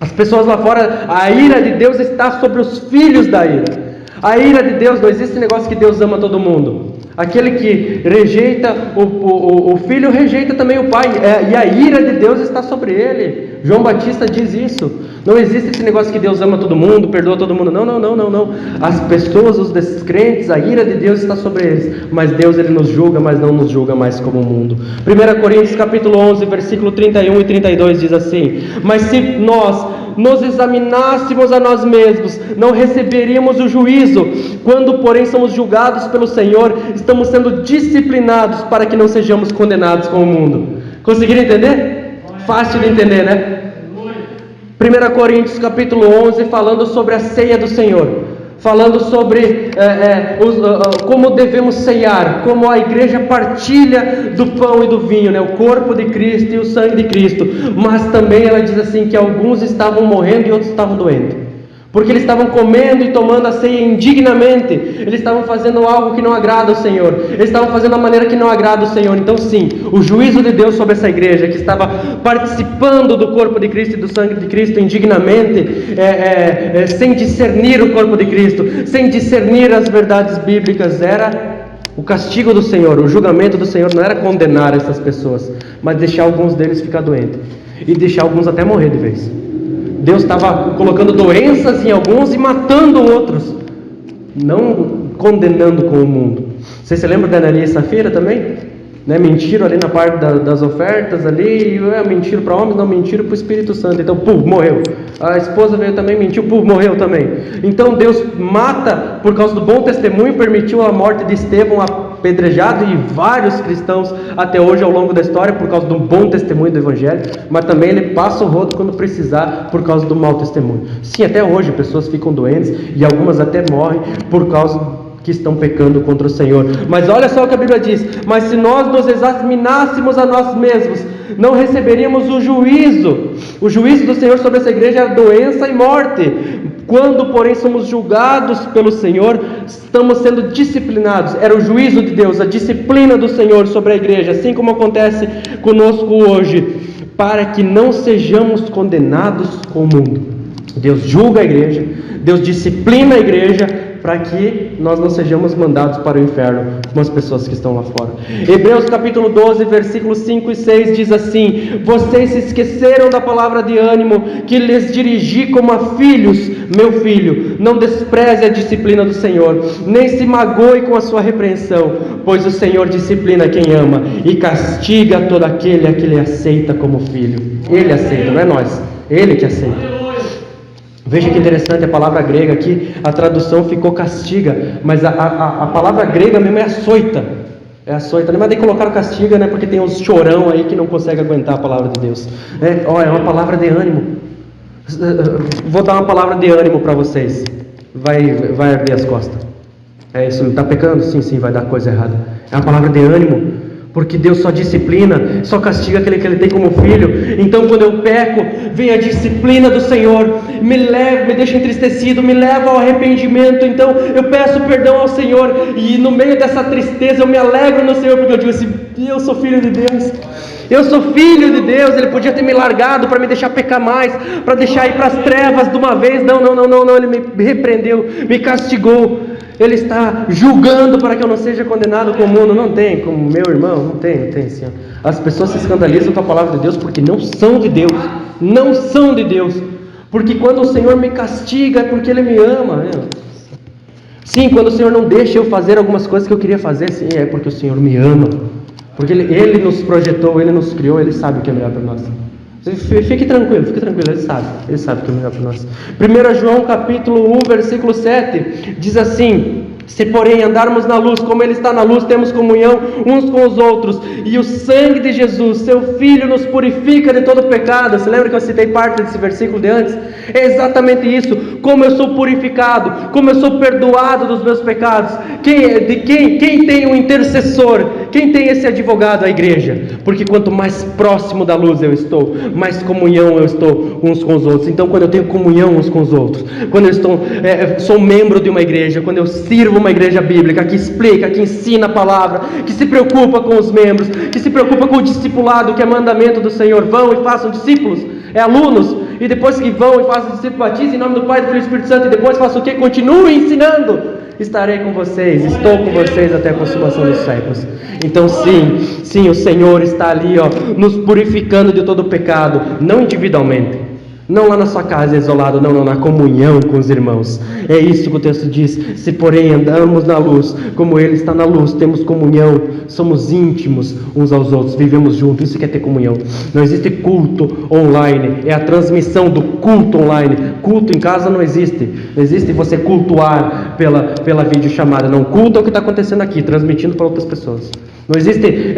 As pessoas lá fora, a ira de Deus está sobre os filhos da ira. A ira de Deus, não existe negócio que Deus ama todo mundo. Aquele que rejeita o filho, rejeita também o pai, e a ira de Deus está sobre ele. João Batista diz isso. Não existe esse negócio que Deus ama todo mundo, perdoa todo mundo. Não. As pessoas, os descrentes, a ira de Deus está sobre eles. Mas Deus, Ele nos julga, mas não nos julga mais como o mundo. 1 Coríntios capítulo 11, versículo 31 e 32 diz assim: mas se nós nos examinássemos a nós mesmos, não receberíamos o juízo. Quando, porém, somos julgados pelo Senhor, estamos sendo disciplinados para que não sejamos condenados com o mundo. Conseguiram entender? Fácil de entender, né? 1 Coríntios capítulo 11, falando sobre a ceia do Senhor, falando sobre como devemos ceiar, como a igreja partilha do pão e do vinho, né? O corpo de Cristo e o sangue de Cristo. Mas também ela diz assim, que alguns estavam morrendo e outros estavam doentes. Porque eles estavam comendo e tomando a ceia indignamente. Eles estavam fazendo algo que não agrada ao Senhor. Eles estavam fazendo da maneira que não agrada ao Senhor. Então sim, o juízo de Deus sobre essa igreja que estava participando do corpo de Cristo e do sangue de Cristo indignamente, sem discernir o corpo de Cristo, sem discernir as verdades bíblicas, era o castigo do Senhor. O julgamento do Senhor não era condenar essas pessoas, mas deixar alguns deles ficar doentes e deixar alguns até morrer de vez. Deus estava colocando doenças em alguns e matando outros, não condenando com o mundo. Você se lembra da Anania e Safira também? Né? Mentiram ali na parte das ofertas ali, mentiram para homens, não mentiram para o Espírito Santo. Então, morreu. A esposa veio também, mentiu, morreu também. Então Deus mata por causa do bom testemunho, permitiu a morte de Estevão apedrejado e vários cristãos até hoje ao longo da história por causa do bom testemunho do Evangelho, mas também ele passa o rodo quando precisar por causa do mau testemunho. Sim, até hoje pessoas ficam doentes e algumas até morrem por causa que estão pecando contra o Senhor. Mas olha só o que a Bíblia diz: mas se nós nos examinássemos a nós mesmos, não receberíamos o juízo. O juízo do Senhor sobre essa igreja é doença e morte. Quando, porém, somos julgados pelo Senhor, estamos sendo disciplinados. Era o juízo de Deus, a disciplina do Senhor sobre a igreja, assim como acontece conosco hoje, para que não sejamos condenados com o mundo. Deus julga a igreja, Deus disciplina a igreja, para que nós não sejamos mandados para o inferno, como as pessoas que estão lá fora. Hebreus capítulo 12, versículos 5 e 6 diz assim: vocês se esqueceram da palavra de ânimo que lhes dirigi como a filhos. Meu filho, não despreze a disciplina do Senhor, nem se magoe com a sua repreensão, pois o Senhor disciplina quem ama e castiga todo aquele a que ele aceita como filho. Ele aceita, não é nós, ele que aceita. Veja que interessante, a palavra grega aqui, a tradução ficou castiga, mas a palavra grega mesmo é açoita. É açoita, mas daí colocaram castiga, né? Porque tem uns chorão aí que não conseguem aguentar a palavra de Deus. É uma palavra de ânimo. Vou dar uma palavra de ânimo para vocês. Vai arder as costas. É isso, está pecando? Sim, vai dar coisa errada. É uma palavra de ânimo. Porque Deus só disciplina, só castiga aquele que Ele tem como filho. Então quando eu peco, vem a disciplina do Senhor, me deixa entristecido, me leva ao arrependimento. Então eu peço perdão ao Senhor, e no meio dessa tristeza eu me alegro no Senhor, porque eu digo assim: eu sou filho de Deus, eu sou filho de Deus. Ele podia ter me largado para me deixar pecar mais, para deixar ir para as trevas de uma vez. Não, Ele me repreendeu, me castigou. Ele está julgando para que eu não seja condenado com o mundo. Não tem, como meu irmão, não tem, Senhor. As pessoas se escandalizam com a palavra de Deus porque não são de Deus. Não são de Deus. Porque quando o Senhor me castiga é porque Ele me ama, né? Sim, quando o Senhor não deixa eu fazer algumas coisas que eu queria fazer, sim, é porque o Senhor me ama. Porque Ele nos projetou, Ele nos criou, Ele sabe o que é melhor para nós. Fique tranquilo, Ele sabe o que é melhor para nós. 1 João capítulo 1, versículo 7, diz assim: se porém andarmos na luz, como Ele está na luz, temos comunhão uns com os outros, e o sangue de Jesus, seu Filho, nos purifica de todo pecado. Você lembra que eu citei parte desse versículo de antes? É exatamente isso. Como eu sou purificado, como eu sou perdoado dos meus pecados. Quem tem um intercessor? Quem tem esse advogado? A igreja. Porque quanto mais próximo da luz eu estou, mais comunhão eu estou uns com os outros. Então quando eu tenho comunhão uns com os outros, quando eu sou membro de uma igreja, quando eu sirvo uma igreja bíblica que explica, que ensina a palavra, que se preocupa com os membros, que se preocupa com o discipulado, que é mandamento do Senhor: vão e façam discípulos, alunos, e depois que vão e façam discípulos, batizem em nome do Pai, do Filho e do Espírito Santo, e depois façam o quê? Continue ensinando. Estarei com vocês, estou com vocês até a consumação dos séculos. Então sim, o Senhor está ali, nos purificando de todo pecado, não individualmente, não lá na sua casa isolado, não, na comunhão com os irmãos. É isso que o texto diz: se porém andamos na luz, como Ele está na luz, temos comunhão, somos íntimos uns aos outros, vivemos juntos. Isso que é ter comunhão. Não existe culto online, é a transmissão do culto online. Culto em casa não existe. Não existe você cultuar pela videochamada. Não, culto é o que está acontecendo aqui, transmitindo para outras pessoas. Não existe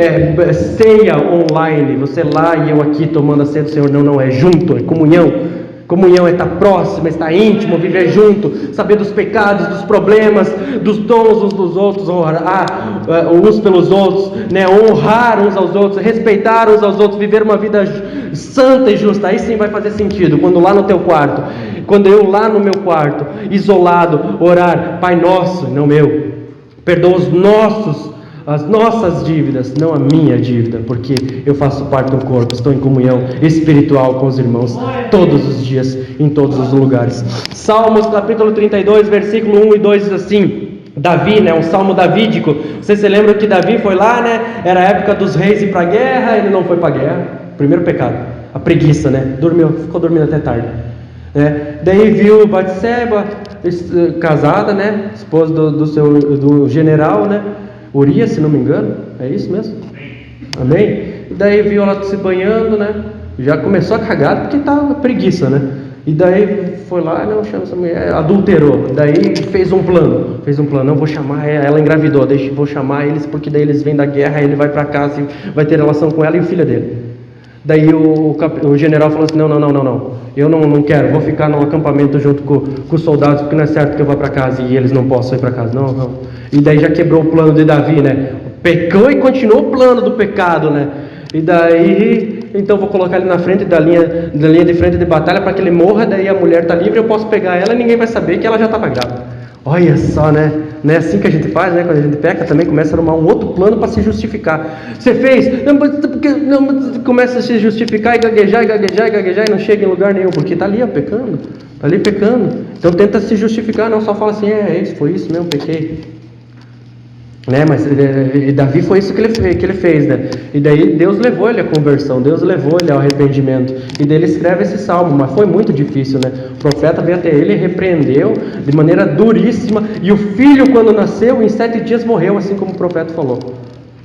ceia online, você lá e eu aqui tomando a ceia do Senhor. Não, é junto, é comunhão. Comunhão é estar próximo, é estar íntimo, viver junto, saber dos pecados, dos problemas, dos dons uns dos outros, orar uns pelos outros, né? Honrar uns aos outros, respeitar uns aos outros, viver uma vida santa e justa. Aí sim vai fazer sentido, quando lá no teu quarto, Quando eu lá no meu quarto, isolado, orar, Pai nosso, não meu, perdoa as nossas dívidas, não a minha dívida, porque eu faço parte do corpo, estou em comunhão espiritual com os irmãos todos os dias, em todos os lugares. Salmos capítulo 32, versículo 1 e 2 diz assim: Davi, né, um salmo davídico. Vocês se lembram que Davi foi lá, né? Era a época dos reis ir para a guerra, ele não foi para a guerra. Primeiro pecado, a preguiça, né? Ficou dormindo até tarde. Daí viu Batseba, casada, né? Esposa do general, né? Urias, se não me engano, é isso mesmo? Amém? E daí viu ela se banhando, né? Já começou a cagar porque estava preguiça, né? E daí foi lá, não, chama essa mulher, adulterou. Daí fez um plano, não, vou chamar ela, engravidou, vou chamar eles porque daí eles vêm da guerra, ele vai para casa e vai ter relação com ela e o filho dele. Daí o general falou assim: não, eu não quero, vou ficar no acampamento junto com os soldados, porque não é certo que eu vá para casa e eles não possam ir para casa, não. E daí já quebrou o plano de Davi, né? Pecou e continuou o plano do pecado, né? E daí, então vou colocar ele na frente da linha de frente de batalha para que ele morra, daí a mulher está livre, eu posso pegar ela e ninguém vai saber que ela já estava grávida. Olha só, né? Não é assim que a gente faz, né? Quando a gente peca, também começa a arrumar um outro plano para se justificar. Você fez, não, começa a se justificar e gaguejar e não chega em lugar nenhum, porque está ali, ó, pecando. Está ali pecando. Então tenta se justificar, não só fala assim: foi isso mesmo, pequei. Né? Mas Davi foi isso que ele fez, né? E daí Deus levou ele à conversão, Deus levou ele ao arrependimento. E daí ele escreve esse salmo, mas foi muito difícil, né? O profeta veio até ele e repreendeu de maneira duríssima. E o filho, quando nasceu, em 7 dias morreu, assim como o profeta falou.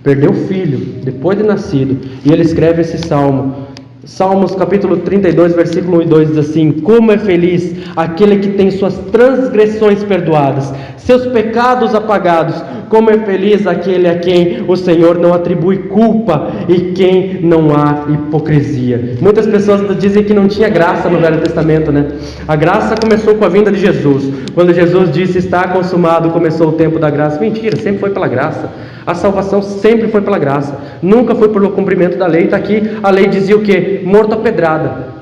Perdeu o filho, depois de nascido. E ele escreve esse salmo. Salmos capítulo 32, versículo 1 e 2 diz assim: como é feliz aquele que tem suas transgressões perdoadas, seus pecados apagados. Como é feliz aquele a quem o Senhor não atribui culpa e quem não há hipocrisia. Muitas pessoas dizem que não tinha graça no Velho Testamento, né? A graça começou com a vinda de Jesus. Quando Jesus disse: está consumado, começou o tempo da graça. Mentira, sempre foi pela graça. A salvação sempre foi pela graça, nunca foi pelo cumprimento da lei. Está aqui, a lei dizia o quê? Morto a pedrada.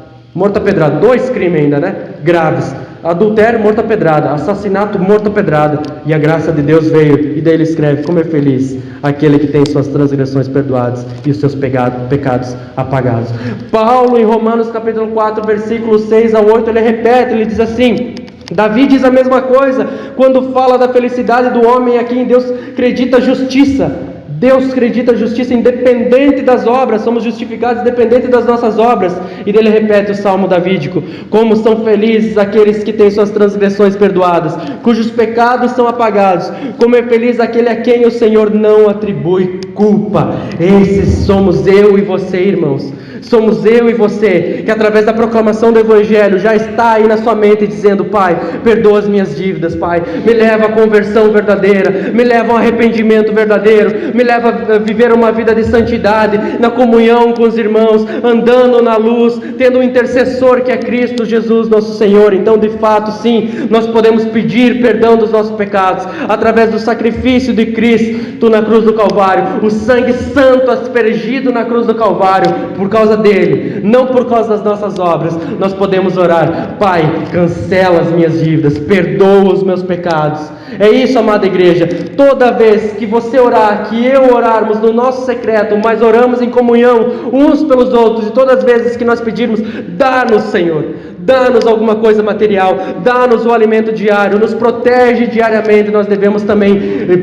2 crimes ainda, né? Graves. Adultério, morto a pedrada. Assassinato, morto a pedrada. E a graça de Deus veio. E daí ele escreve: como é feliz aquele que tem suas transgressões perdoadas e os seus pecados apagados. Paulo, em Romanos capítulo 4, versículos 6 a 8, ele repete, ele diz assim: Davi diz a mesma coisa quando fala da felicidade do homem a quem Deus acredita justiça. Deus acredita justiça independente das obras, somos justificados independente das nossas obras. E dele repete o salmo davídico: como são felizes aqueles que têm suas transgressões perdoadas, cujos pecados são apagados. Como é feliz aquele a quem o Senhor não atribui culpa. Esses somos eu e você, irmãos. Somos eu e você, que através da proclamação do Evangelho já está aí na sua mente dizendo: Pai, perdoa as minhas dívidas, Pai, me leva à conversão verdadeira, me leva ao arrependimento verdadeiro, me leva a viver uma vida de santidade, na comunhão com os irmãos, andando na luz, tendo um intercessor que é Cristo Jesus nosso Senhor. Então, de fato, sim, nós podemos pedir perdão dos nossos pecados, através do sacrifício de Cristo na cruz do Calvário, o sangue santo aspergido na cruz do Calvário, por causa dele, não por causa das nossas obras. Nós podemos orar: Pai, cancela as minhas dívidas, perdoa os meus pecados. É isso, amada igreja. Toda vez que você orar, que eu orarmos no nosso secreto, mas oramos em comunhão uns pelos outros, e todas as vezes que nós pedirmos: dá-nos, Senhor, dá-nos alguma coisa material, dá-nos o alimento diário, nos protege diariamente. Nós devemos também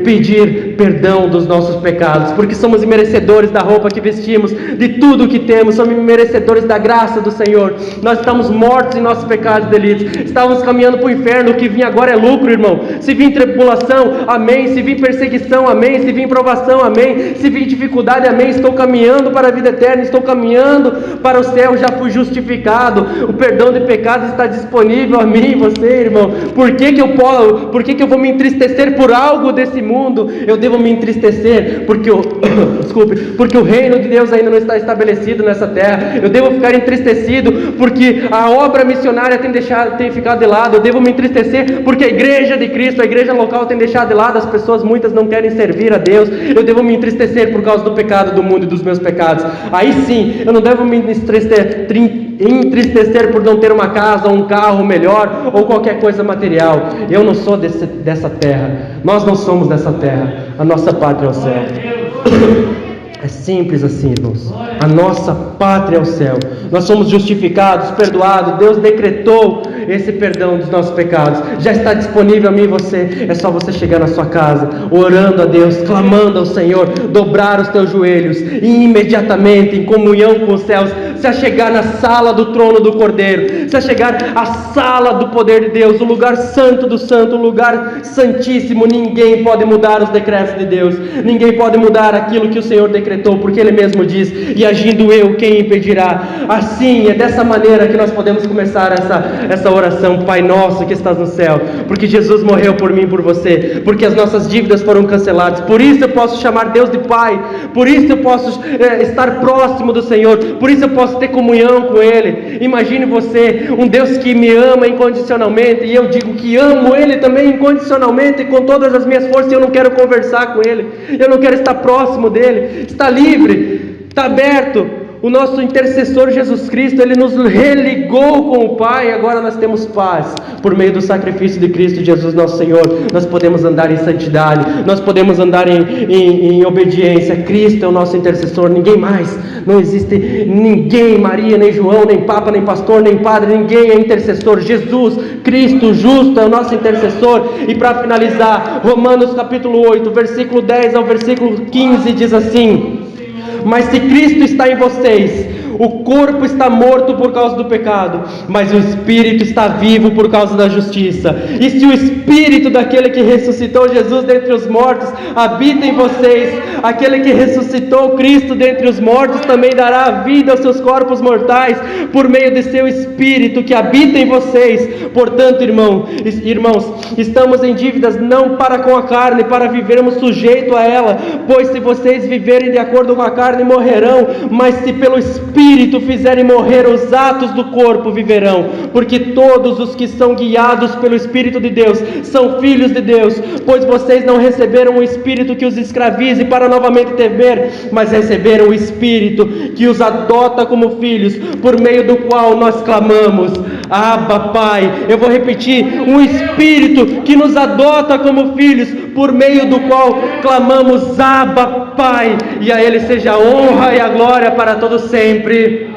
pedir perdão dos nossos pecados, porque somos merecedores da roupa que vestimos, de tudo que temos, somos merecedores da graça do Senhor. Nós estamos mortos em nossos pecados e delitos, estávamos caminhando para o inferno. O que vinha agora é lucro, irmão. Se vir tribulação, amém. Se vir perseguição, amém. Se vir provação, amém. Se vir dificuldade, amém. Estou caminhando para a vida eterna, estou caminhando para o céu, já fui justificado. O perdão de pecados está disponível a mim e você, irmão. Por que que eu vou me entristecer por algo desse mundo? Eu devo me entristecer porque porque o reino de Deus ainda não está estabelecido nessa terra. Eu devo ficar entristecido porque a obra missionária tem ficado de lado. Eu devo me entristecer porque a igreja de Cristo, a igreja local, tem deixado de lado. As pessoas, muitas, não querem servir a Deus. Eu devo me entristecer por causa do pecado do mundo e dos meus pecados. Aí sim, eu não devo me entristecer entristecer por não ter uma casa, um carro melhor ou qualquer coisa material. Eu não sou dessa terra, nós não somos dessa terra, a nossa pátria é o céu. É simples assim, irmãos. A nossa pátria é o céu. Nós somos justificados, perdoados. Deus decretou esse perdão dos nossos pecados. Já está disponível a mim e você. É só você chegar na sua casa, orando a Deus, clamando ao Senhor, dobrar os teus joelhos e imediatamente, em comunhão com os céus, se achegar na sala do trono do Cordeiro, se achegar à sala do poder de Deus, o lugar santo do santo, o lugar santíssimo. Ninguém pode mudar os decretos de Deus. Ninguém pode mudar aquilo que o Senhor decretou, porque Ele mesmo diz: e agindo eu, quem impedirá? Assim, é dessa maneira que nós podemos começar essa oração. Pai nosso que estás no céu, porque Jesus morreu por mim e por você, porque as nossas dívidas foram canceladas, por isso eu posso chamar Deus de Pai, por isso eu posso estar próximo do Senhor, por isso eu posso ter comunhão com Ele. Imagine você, um Deus que me ama incondicionalmente, e eu digo que amo Ele também incondicionalmente e com todas as minhas forças. Eu não quero conversar com Ele, eu não quero estar próximo dEle. Está livre, está aberto. O nosso intercessor Jesus Cristo, Ele nos religou com o Pai, e agora nós temos paz. Por meio do sacrifício de Cristo Jesus nosso Senhor, nós podemos andar em santidade, nós podemos andar em obediência. Cristo é o nosso intercessor, ninguém mais. Não existe ninguém, Maria, nem João, nem Papa, nem pastor, nem padre, ninguém é intercessor. Jesus, Cristo justo é o nosso intercessor. E para finalizar, Romanos capítulo 8, versículo 10 ao versículo 15 diz assim: mas se Cristo está em vocês, o corpo está morto por causa do pecado, mas o Espírito está vivo por causa da justiça. E se o Espírito daquele que ressuscitou Jesus dentre os mortos habita em vocês, aquele que ressuscitou Cristo dentre os mortos também dará vida aos seus corpos mortais por meio de seu Espírito que habita em vocês. Portanto, irmãos, estamos em dívidas não para com a carne, para vivermos sujeito a ela, pois se vocês viverem de acordo com a carne, morrerão, mas se pelo Espírito fizerem morrer os atos do corpo, viverão, porque todos os que são guiados pelo Espírito de Deus são filhos de Deus. Pois vocês não receberam o Espírito que os escravize para novamente temer, mas receberam o Espírito que os adota como filhos, por meio do qual nós clamamos: Abba, Pai. Eu vou repetir: um Espírito que nos adota como filhos, por meio do qual clamamos: Abba, Pai. E a Ele seja a honra e a glória para todos sempre.